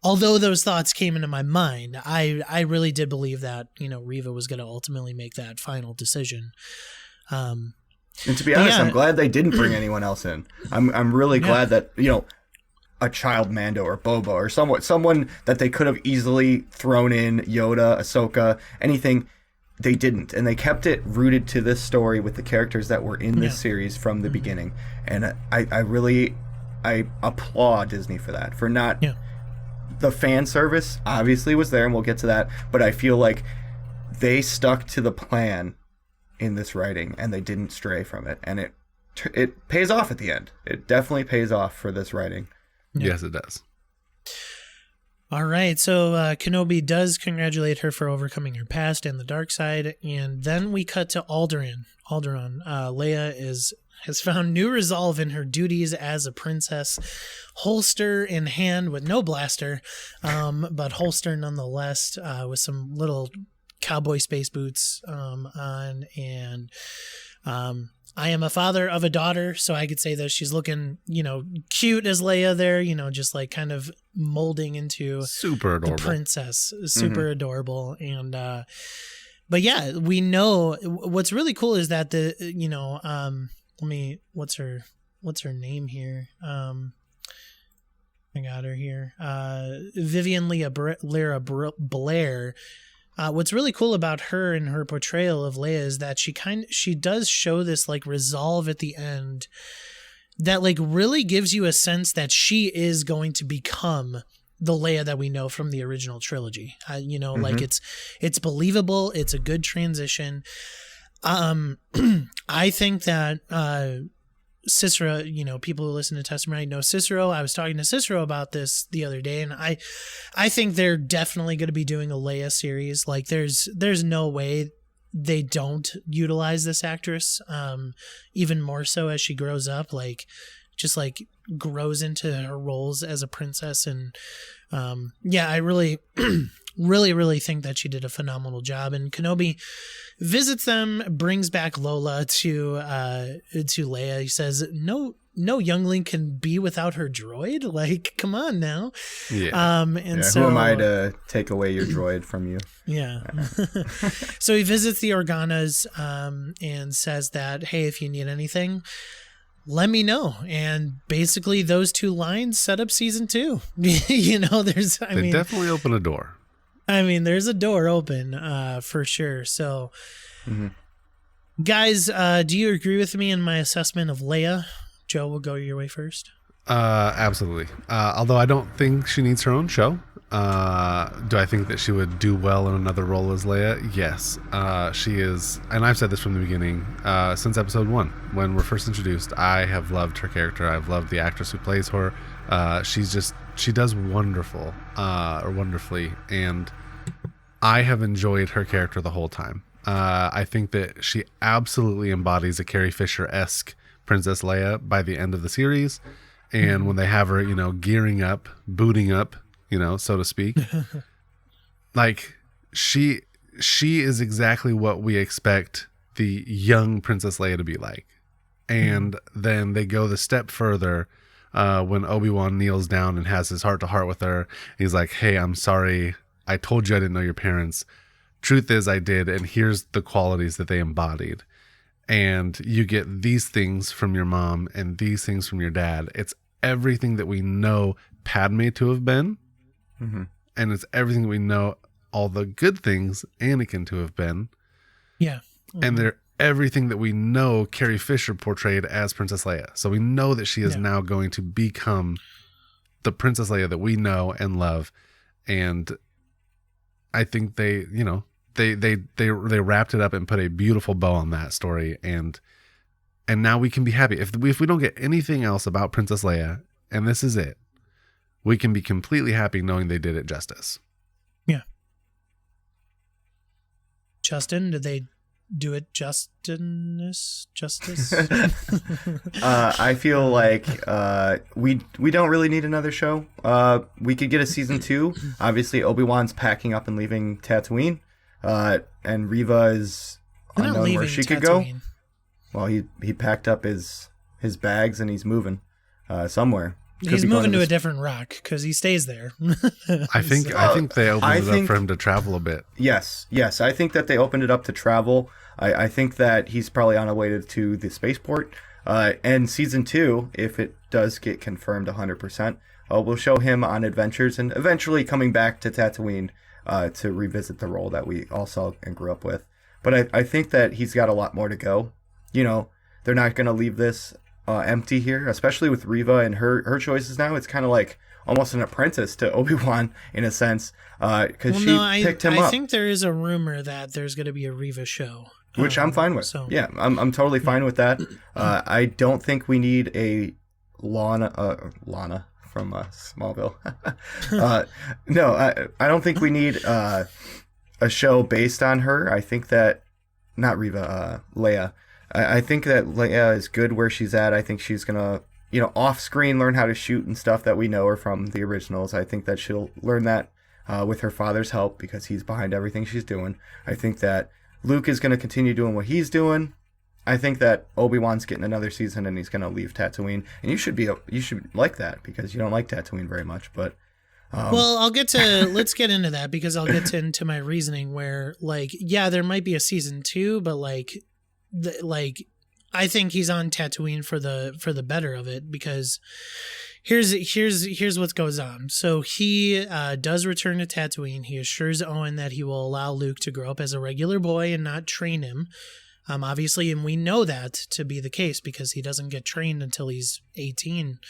Although those thoughts came into my mind, I really did believe that, Reva was going to ultimately make that final decision. And to be honest, I'm glad they didn't bring anyone else in. I'm really glad that, a child Mando or Boba or someone that they could have easily thrown in, Yoda, Ahsoka, anything. They didn't. And they kept it rooted to this story with the characters that were in this series from the beginning. And I applaud Disney for that, for not... Yeah. The fan service obviously was there, and we'll get to that, but I feel like they stuck to the plan in this writing, and they didn't stray from it, and it pays off at the end. It definitely pays off for this writing. Yeah. Yes, it does. All right, so Kenobi does congratulate her for overcoming her past and the dark side, and then we cut to Alderaan. Leia has found new resolve in her duties as a princess, holster in hand with no blaster, but holster nonetheless, with some little cowboy space boots on, and I am a father of a daughter, so I could say that she's looking, cute as Leia there, just like kind of molding into Super adorable. the princess, super adorable. And, but yeah, we know what's really cool is that what's her name here? I got her here. Vivian Lyra Blair. What's really cool about her and her portrayal of Leia is that she does show this like resolve at the end that like really gives you a sense that she is going to become the Leia that we know from the original trilogy. Like it's believable. It's a good transition. I think that Cicero, people who listen to Testimony know Cicero. I was talking to Cicero about this the other day, and I think they're definitely going to be doing a Leia series. Like there's no way they don't utilize this actress, even more so as she grows up, like just like grows into her roles as a princess. And I really, really, really think that she did a phenomenal job. And Kenobi visits them, brings back Lola to Leia. He says, no youngling can be without her droid. Like, come on now. Yeah. So who am I to take away your droid from you? Yeah. So he visits the Organas and says that, hey, if you need anything, let me know. And basically those two lines set up season 2. They definitely open a door. There's a door open for sure. So, guys, do you agree with me in my assessment of Leia? Joe, we'll go your way first. Absolutely. Although I don't think she needs her own show. Do I think that she would do well in another role as Leia? Yes. She is, and I've said this from the beginning, since episode 1, when we're first introduced. I have loved her character. I've loved the actress who plays her. She does wonderfully, and I have enjoyed her character the whole time. I think that she absolutely embodies a Carrie Fisher-esque Princess Leia by the end of the series. And when they have her, gearing up, booting up, so to speak, like she is exactly what we expect the young Princess Leia to be like. And then they go the step further when Obi-Wan kneels down and has his heart-to-heart with her. He's like, hey, I'm sorry. I told you I didn't know your parents. Truth is I did, and here's the qualities that they embodied. And you get these things from your mom and these things from your dad. It's everything that we know Padme to have been. And it's everything we know all the good things Anakin to have been. Yeah. And they're everything that we know Carrie Fisher portrayed as Princess Leia. So we know that she is now going to become the Princess Leia that we know and love. And I think they wrapped it up and put a beautiful bow on that story. And now we can be happy. If we don't get anything else about Princess Leia, and this is it, we can be completely happy knowing they did it justice. Yeah. Justin, did they do it justice? I feel like we don't really need another show. We could get a season 2. Obviously, Obi-Wan's packing up and leaving Tatooine, and Reva is unknown where she could go. Well, he packed up his bags and he's moving somewhere. He's moving to a different rock because he stays there. I think they opened it up for him to travel a bit. Yes. I think that they opened it up to travel. I think that he's probably on a way to the spaceport. And season 2, if it does get confirmed 100%, we'll show him on adventures and eventually coming back to Tatooine to revisit the role that we all saw and grew up with. But I think that he's got a lot more to go. They're not going to leave this empty here, especially with Reva and her choices now. It's kind of like almost an apprentice to Obi-Wan in a sense, because picked him up. I think there is a rumor that there's going to be a Reva show. Which I'm fine with. So. Yeah, I'm totally fine with that. I don't think we need a Lana from Smallville. No, I don't think we need a show based on her. I think that, not Reva, Leia. I think that Leia is good where she's at. I think she's going to, off screen learn how to shoot and stuff that we know her from the originals. I think that she'll learn that with her father's help because he's behind everything she's doing. I think that Luke is going to continue doing what he's doing. I think that Obi-Wan's getting another season and he's going to leave Tatooine, and you should like that because you don't like Tatooine very much. But well, let's get into that because I'll get into my reasoning where like, yeah, there might be a season 2, but like I think he's on Tatooine for the better of it because here's what goes on. So he does return to Tatooine. He assures Owen that he will allow Luke to grow up as a regular boy and not train him. Obviously, and we know that to be the case because he doesn't get trained until he's 18,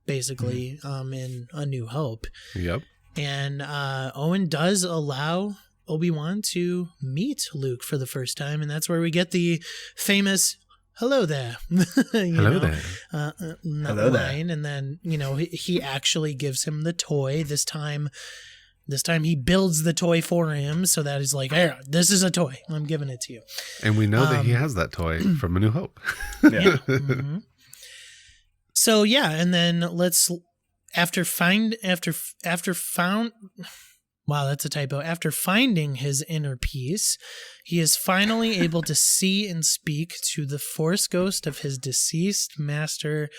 basically, in A New Hope. Yep. And Owen does allow Obi-Wan to meet Luke for the first time, and that's where we get the famous "Hello there." Hello there. Hello there. Line, and then he actually gives him the toy this time. This time he builds the toy for him so that he's like, hey, this is a toy. I'm giving it to you. And we know that he has that toy from A New Hope. yeah. Mm-hmm. So yeah, and then after finding his inner peace, he is finally able to see and speak to the Force ghost of his deceased master,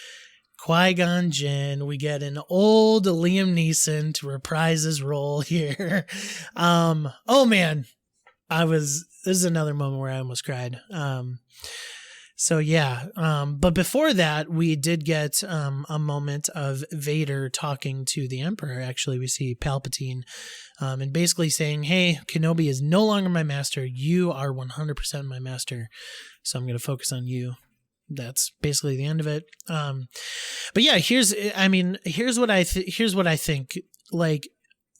Qui-Gon Jinn. We get an old Liam Neeson to reprise his role here. Oh man, this is another moment where I almost cried. So yeah, but before that, we did get a moment of Vader talking to the Emperor. Actually, we see Palpatine and basically saying, hey, Kenobi is no longer my master. You are 100% my master. So I'm going to focus on you. That's basically the end of it. But yeah, here's what I think. Like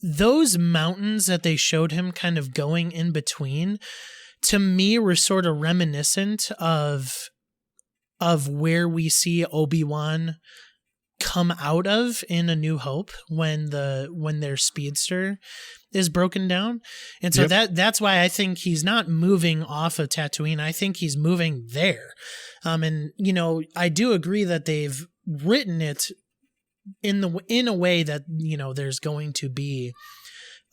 those mountains that they showed him kind of going in between, to me, were sort of reminiscent of where we see Obi-Wan come out of in A New Hope when their speedster is broken down. And so that's why I think he's not moving off of Tatooine. I think he's moving there. And I do agree that they've written it in a way that, there's going to be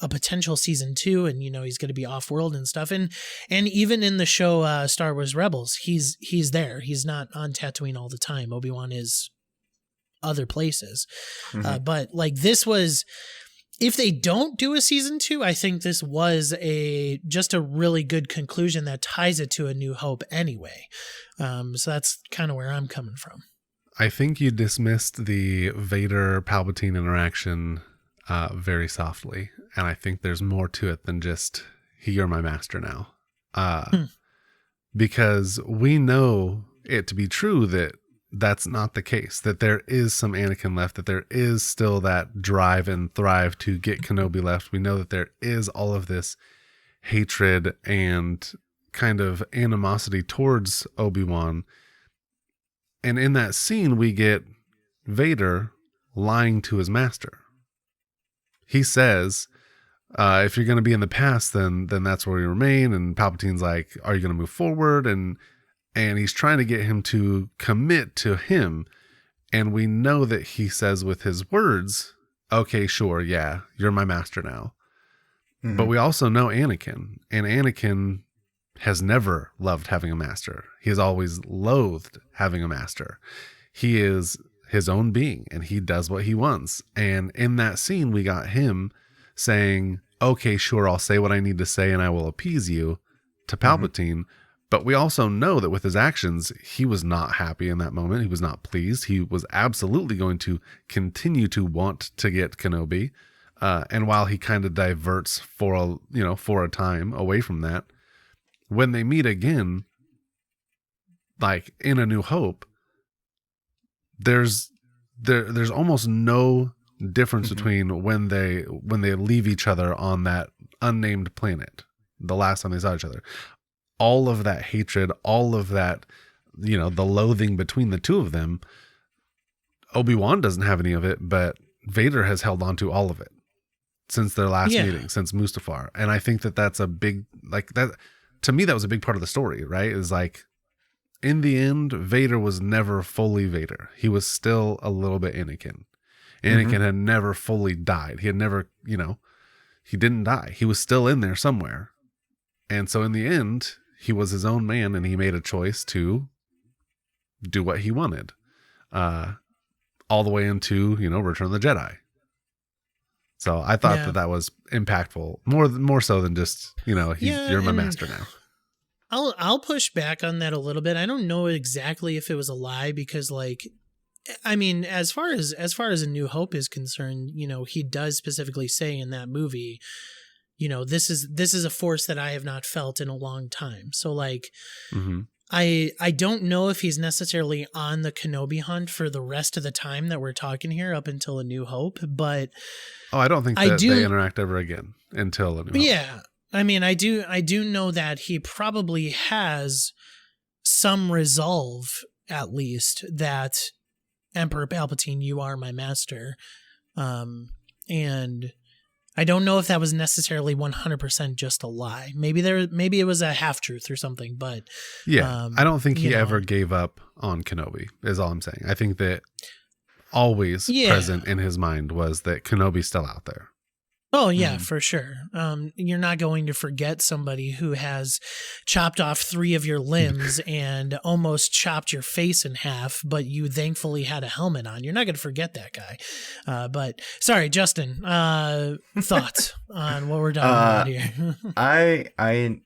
a potential season 2 and, he's going to be off world and stuff. And even in the show, Star Wars Rebels, he's there. He's not on Tatooine all the time. Obi-Wan is other places. But like this was, if they don't do a season 2, I think this was just a really good conclusion that ties it to A New Hope anyway. So that's kind of where I'm coming from. I think you dismissed the Vader-Palpatine interaction very softly. And I think there's more to it than just, you're my master now. Because we know it to be true that that's not the case, that there is some Anakin left, that there is still that drive and thrive to get Kenobi left. We know that there is all of this hatred and kind of animosity towards Obi-Wan. And in that scene, we get Vader lying to his master. He says, if you're going to be in the past, then that's where you remain. And Palpatine's like, are you going to move forward? And he's trying to get him to commit to him. And we know that he says with his words, okay, sure, yeah, you're my master now. Mm-hmm. But we also know Anakin. And Anakin has never loved having a master. He has always loathed having a master. He is his own being and he does what he wants. And in that scene, we got him saying, okay, sure, I'll say what I need to say and I will appease you to Palpatine. Mm-hmm. But we also know that with his actions, he was not happy in that moment. He was not pleased. He was absolutely going to continue to want to get Kenobi. And while he kind of diverts for a time away from that, when they meet again, like in A New Hope, there's almost no difference between when they leave each other on that unnamed planet, the last time they saw each other. All of that hatred, all of that, the loathing between the two of them, Obi-Wan doesn't have any of it, but Vader has held on to all of it since their last meeting, since Mustafar. And I think that that's a big, like that, to me, that was a big part of the story, right? Is like, in the end, Vader was never fully Vader. He was still a little bit Anakin. Anakin had never fully died. He had never, he didn't die. He was still in there somewhere. And so in the end, he was his own man and he made a choice to do what he wanted, all the way into, Return of the Jedi. So I thought that was impactful, more so than just, you're my master now. I'll push back on that a little bit. I don't know exactly if it was a lie because, as far as A New Hope is concerned, he does specifically say in that movie, this is a force that I have not felt in a long time. So I don't know if he's necessarily on the Kenobi hunt for the rest of the time that we're talking here up until A New Hope, but I don't think that they interact ever again until A New Hope. Yeah. I do know that he probably has some resolve, at least, that Emperor Palpatine, you are my master. And I don't know if that was necessarily 100% just a lie. Maybe it was a half truth or something, but I don't think he ever gave up on Kenobi, is all I'm saying. I think that always present in his mind was that Kenobi's still out there. Oh, yeah, for sure. You're not going to forget somebody who has chopped off 3 of your limbs and almost chopped your face in half, but you thankfully had a helmet on. You're not going to forget that guy. But sorry, Justin, thoughts on what we're talking about here? I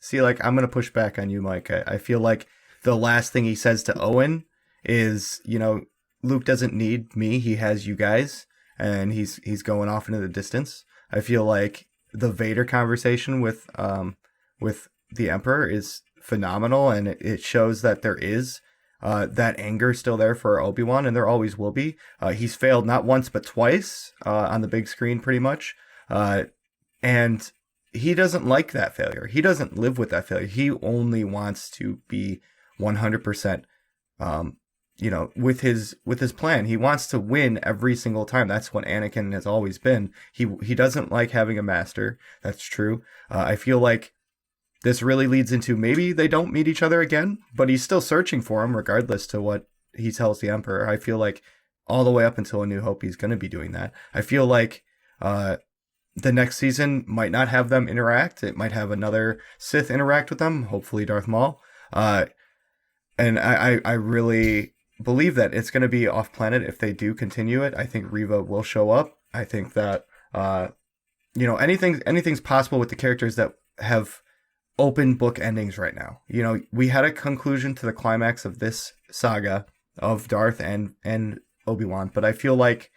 see, I'm going to push back on you, Mike. I feel like the last thing he says to Owen is, Luke doesn't need me. He has you guys. And he's going off into the distance. I feel like the Vader conversation with the Emperor is phenomenal, and it shows that there is that anger still there for Obi-Wan, and there always will be. He's failed not once but twice on the big screen, pretty much, and he doesn't like that failure. He doesn't live with that failure. He only wants to be 100%. With his plan, he wants to win every single time. That's what Anakin has always been. He doesn't like having a master. That's true. I feel like this really leads into maybe they don't meet each other again, but he's still searching for him regardless to what he tells the Emperor. I feel like all the way up until A New Hope, he's going to be doing that. I feel like the next season might not have them interact. It might have another Sith interact with them, hopefully Darth Maul. And I really believe that it's going to be off planet if they do continue it. I think Reva will show up. I think that anything's possible with the characters that have open book endings right now. We had a conclusion to the climax of this saga of Darth and Obi-Wan, but I feel like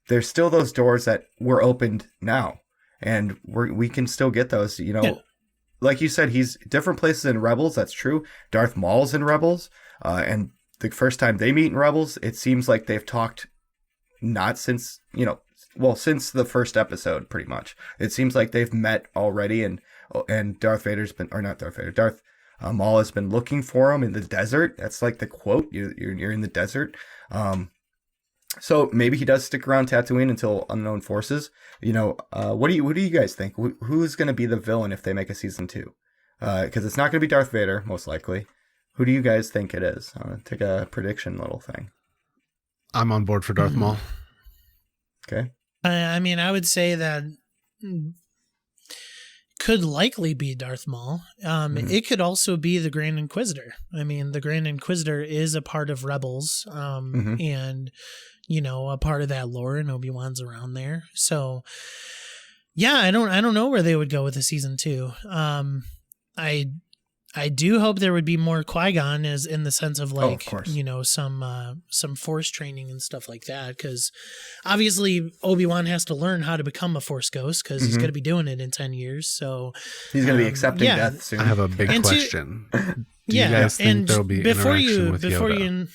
there's still those doors that were opened now, and we can still get those. Like you said, he's different places in Rebels. That's true. Darth Maul's in Rebels, and the first time they meet in Rebels, it seems like they've talked not since, since the first episode, pretty much. It seems like they've met already, and Darth Maul has been looking for him in the desert. That's like the quote, you're in the desert. So maybe he does stick around Tatooine until Unknown Forces. What do you guys think? Who's going to be the villain if they make a season 2? Because it's not going to be Darth Vader, most likely. Who do you guys think it is? Take a prediction little thing. I'm on board for Darth Maul. Okay. I would say that could likely be Darth Maul. It could also be the Grand Inquisitor. The Grand Inquisitor is a part of Rebels, and a part of that lore, and Obi-Wan's around there. So, yeah, I don't know where they would go with the season 2. I do hope there would be more Qui-Gon, as in the sense of some Force training and stuff like that, because obviously Obi-Wan has to learn how to become a Force ghost because he's going to be doing it in 10 years. So he's going to be accepting death soon. I have a big question. Do you guys think there'll be interaction with Yoda?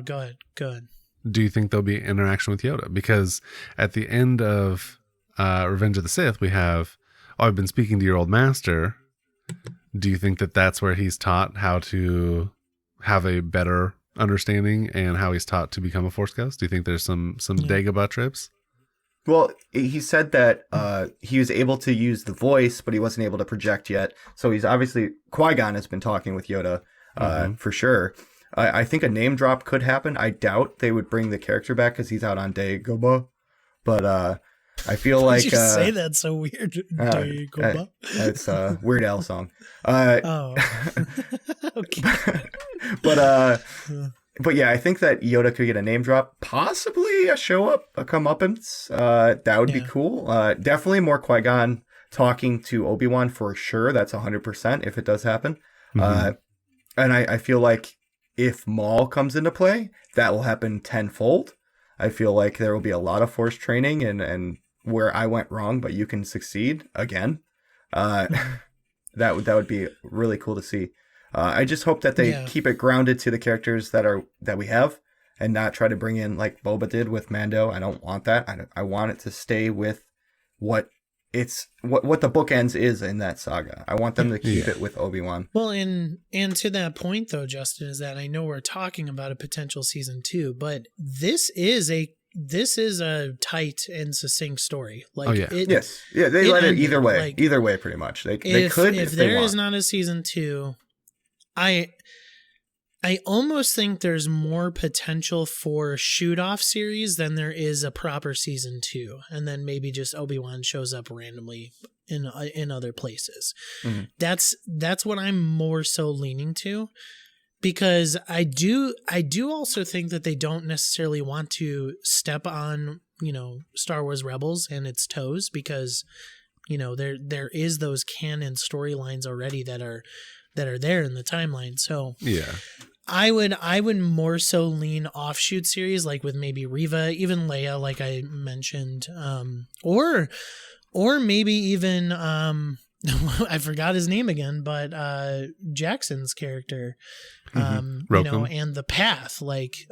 Go ahead. Do you think there'll be interaction with Yoda? Because at the end of Revenge of the Sith, we have, I've been speaking to your old master. Do you think that that's where he's taught how to have a better understanding and how he's taught to become a Force ghost? Do you think there's some Dagobah trips? Well, he said that he was able to use the voice, but he wasn't able to project yet. So he's obviously, Qui-Gon has been talking with Yoda for sure. I think a name drop could happen. I doubt they would bring the character back because he's out on Dagobah. But I feel like you say that so weird. Dagobah. It's a Weird Al song. Oh, okay. But yeah, I think that Yoda could get a name drop, possibly a comeuppance. That would be cool. Definitely more Qui-Gon talking to Obi-Wan for sure. That's 100% if it does happen. And I feel like if Maul comes into play, that will happen tenfold. I feel like there will be a lot of Force training and where I went wrong, but you can succeed again. That would be really cool to see. I just hope that they keep it grounded to the characters that we have, and not try to bring in like Boba did with Mando. I don't want that. I want it to stay with what the bookends is in that saga. I want them to keep it with Obi-Wan. Well, and to that point though, Justin, is that I know we're talking about a potential season 2, but this is a tight and succinct story. Like, they let it either way, pretty much. They could if there is not a season 2. I almost think there's more potential for a shoot-off series than there is a proper season 2, and then maybe just Obi-Wan shows up randomly in other places. Mm-hmm. That's what I'm more so leaning to, because I do also think that they don't necessarily want to step on, Star Wars Rebels and its toes, because there is those canon storylines already that are there in the timeline. So yeah, I would more so lean offshoot series, like with maybe Reva, even Leia, like I mentioned, or maybe even I forgot his name again, but Jackson's character, and the path, like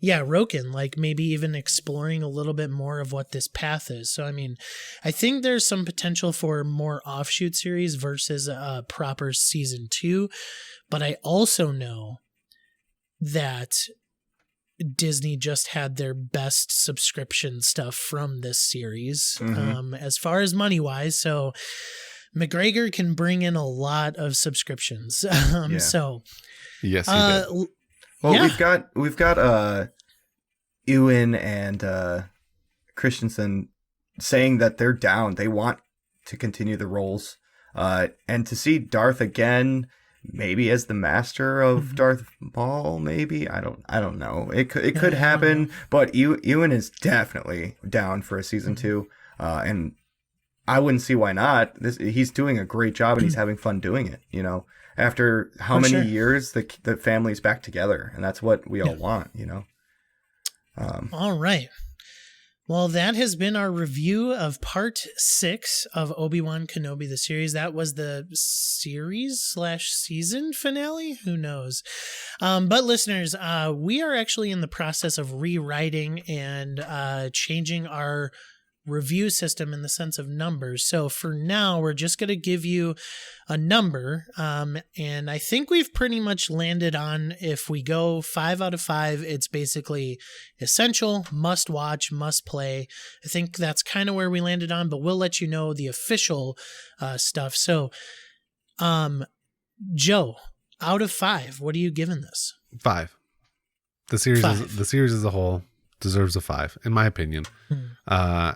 Roken, like maybe even exploring a little bit more of what this path is. So I mean, I think there's some potential for more offshoot series versus a proper season 2, but I also know that Disney just had their best subscription stuff from this series, as far as money wise. So McGregor can bring in a lot of subscriptions. So yes, he did. Well, we've got Ewan and Christensen saying that they're down. They want to continue the roles, and to see Darth again, maybe as the master of Darth Maul. Maybe I don't know. It could happen, but Ewan is definitely down for a season 2, and I wouldn't see why not. He's doing a great job and he's having fun doing it. After how many years the family's back together, and that's what we all want. All right. Well, that has been our review of part 6 of Obi-Wan Kenobi, the series. That was the series/season finale. Who knows? But listeners, we are actually in the process of rewriting and changing our review system in the sense of numbers. So for now, we're just going to give you a number. And I think we've pretty much landed on, if we go 5 out of 5, it's basically essential, must watch, must play. I think that's kind of where we landed on, but we'll let you know the official stuff. So, Joe, out of 5, what are you giving this? 5. The series as a whole deserves a 5, in my opinion. And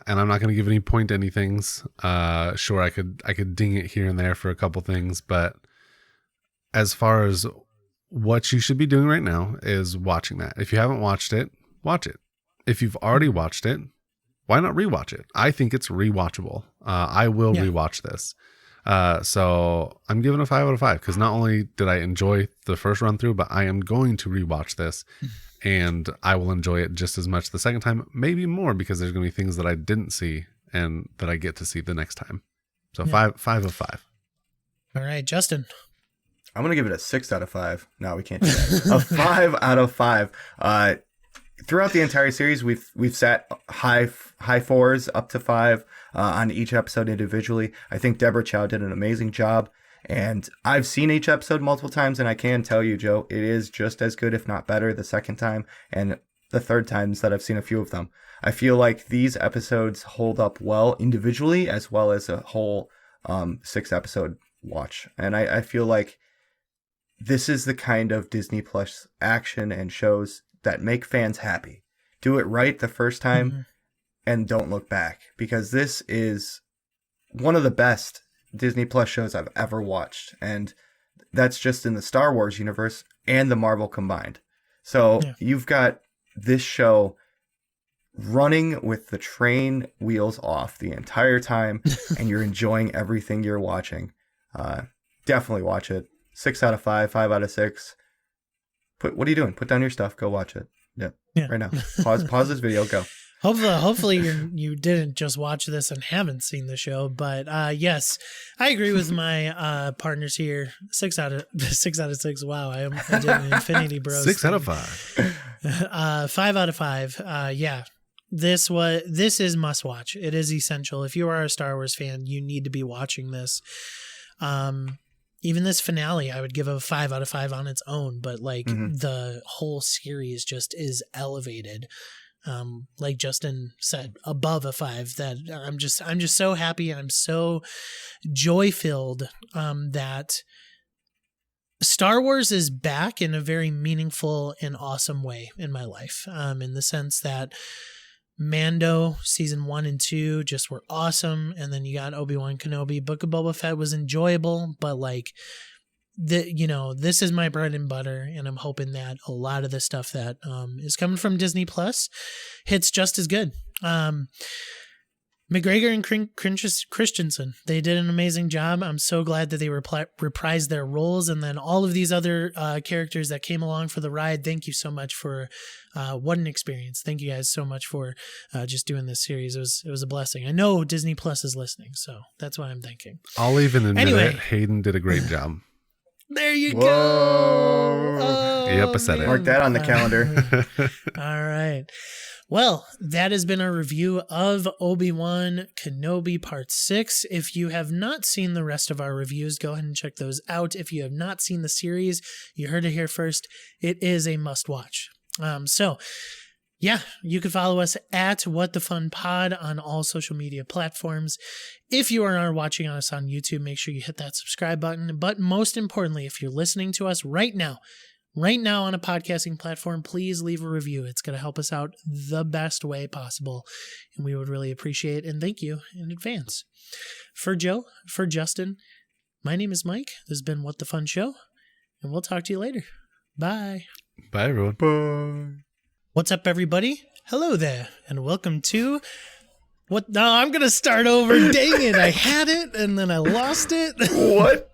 I'm not going to give any point to anythings. Sure, I could ding it here and there for a couple things, but as far as what you should be doing right now is watching that. If you haven't watched it, watch it. If you've already watched it, why not rewatch it? I think it's rewatchable. I will rewatch this. So I'm giving a 5 out of 5 because not only did I enjoy the first run through, but I am going to rewatch this. And I will enjoy it just as much the second time, maybe more, because there's going to be things that I didn't see and that I get to see the next time. So 5 of 5. All right, Justin. I'm going to give it a 6 out of 5. No, we can't do that. A 5 out of 5. Throughout the entire series, we've sat high 4s up to 5 on each episode individually. I think Deborah Chow did an amazing job. And I've seen each episode multiple times, and I can tell you, Joe, it is just as good, if not better, the second time and the third times that I've seen a few of them. I feel like these episodes hold up well individually as well as a whole 6-episode watch. And I feel like this is the kind of Disney Plus action and shows that make fans happy. Do it right the first time, and don't look back, because this is one of the best Disney Plus shows I've ever watched. And that's just in the Star Wars universe and the Marvel combined. So you've got this show running with the train wheels off the entire time, and you're enjoying everything you're watching. Definitely watch it. 6 out of 5, 5 out of 6. What are you doing? Put down your stuff. Go watch it. Yeah. Right now. Pause this video. Go. Hopefully you didn't just watch this and haven't seen the show, but yes, I agree with my partners here. 6 out of 6. Wow, I did an Infinity Bros. 6 out of 5. 5 out of 5. Yeah, this is must watch. It is essential. If you are a Star Wars fan, you need to be watching this. Even this finale, I would give a 5 out of 5 on its own, but like the whole series just is elevated. Like Justin said, above a 5. That I'm just so happy. I'm so joy filled that Star Wars is back in a very meaningful and awesome way in my life. In the sense that Mando season 1 and 2 just were awesome, and then you got Obi-Wan Kenobi. Book of Boba Fett was enjoyable, but like this is my bread and butter, and I'm hoping that a lot of the stuff that is coming from Disney Plus hits just as good. McGregor and Christensen, they did an amazing job. I'm so glad that they reprised their roles, and then all of these other characters that came along for the ride. Thank you so much for what an experience. Thank you guys so much for just doing this series. It was a blessing. I know Disney Plus is listening, so that's what I'm thinking. I'll even admit it. Hayden did a great job. There you Whoa. go. Oh, yep, I said it. Mark that on the calendar. All right. Well, that has been our review of Obi-Wan Kenobi Part 6. If you have not seen the rest of our reviews, go ahead and check those out. If you have not seen the series, you heard it here first. It is a must-watch. You can follow us at What the Fun Pod on all social media platforms. If you are watching us on YouTube, make sure you hit that subscribe button. But most importantly, if you're listening to us right now on a podcasting platform, please leave a review. It's going to help us out the best way possible, and we would really appreciate it. And thank you in advance. For Joe, for Justin, my name is Mike. This has been What the Fun Show, and we'll talk to you later. Bye. Bye, everyone. Bye. What's up, everybody? Hello there, and welcome to what? No, I'm going to start over. Dang it. I had it, and then I lost it. What?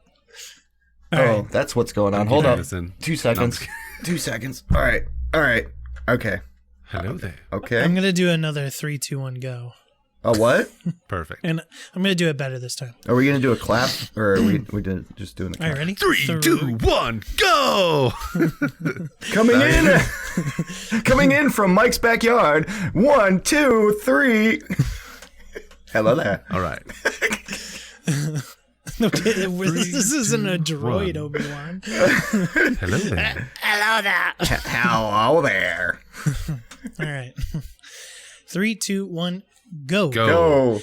All right. That's what's going on. Hold up. 2 seconds. 2 seconds. All right. Okay. Hello there. Okay. I'm going to do another 3, 2, 1, go. A what? Perfect. And I'm going to do it better this time. Are we going to do a clap, or are we just doing the All clap? right, ready? 3, 2, 1, go! Coming in from Mike's backyard. 1, 2, 3. Hello there. All right. This isn't a droid, Obi-Wan. Hello there. Hello there. Hello there. All right. 3, 2, 1, go. Go.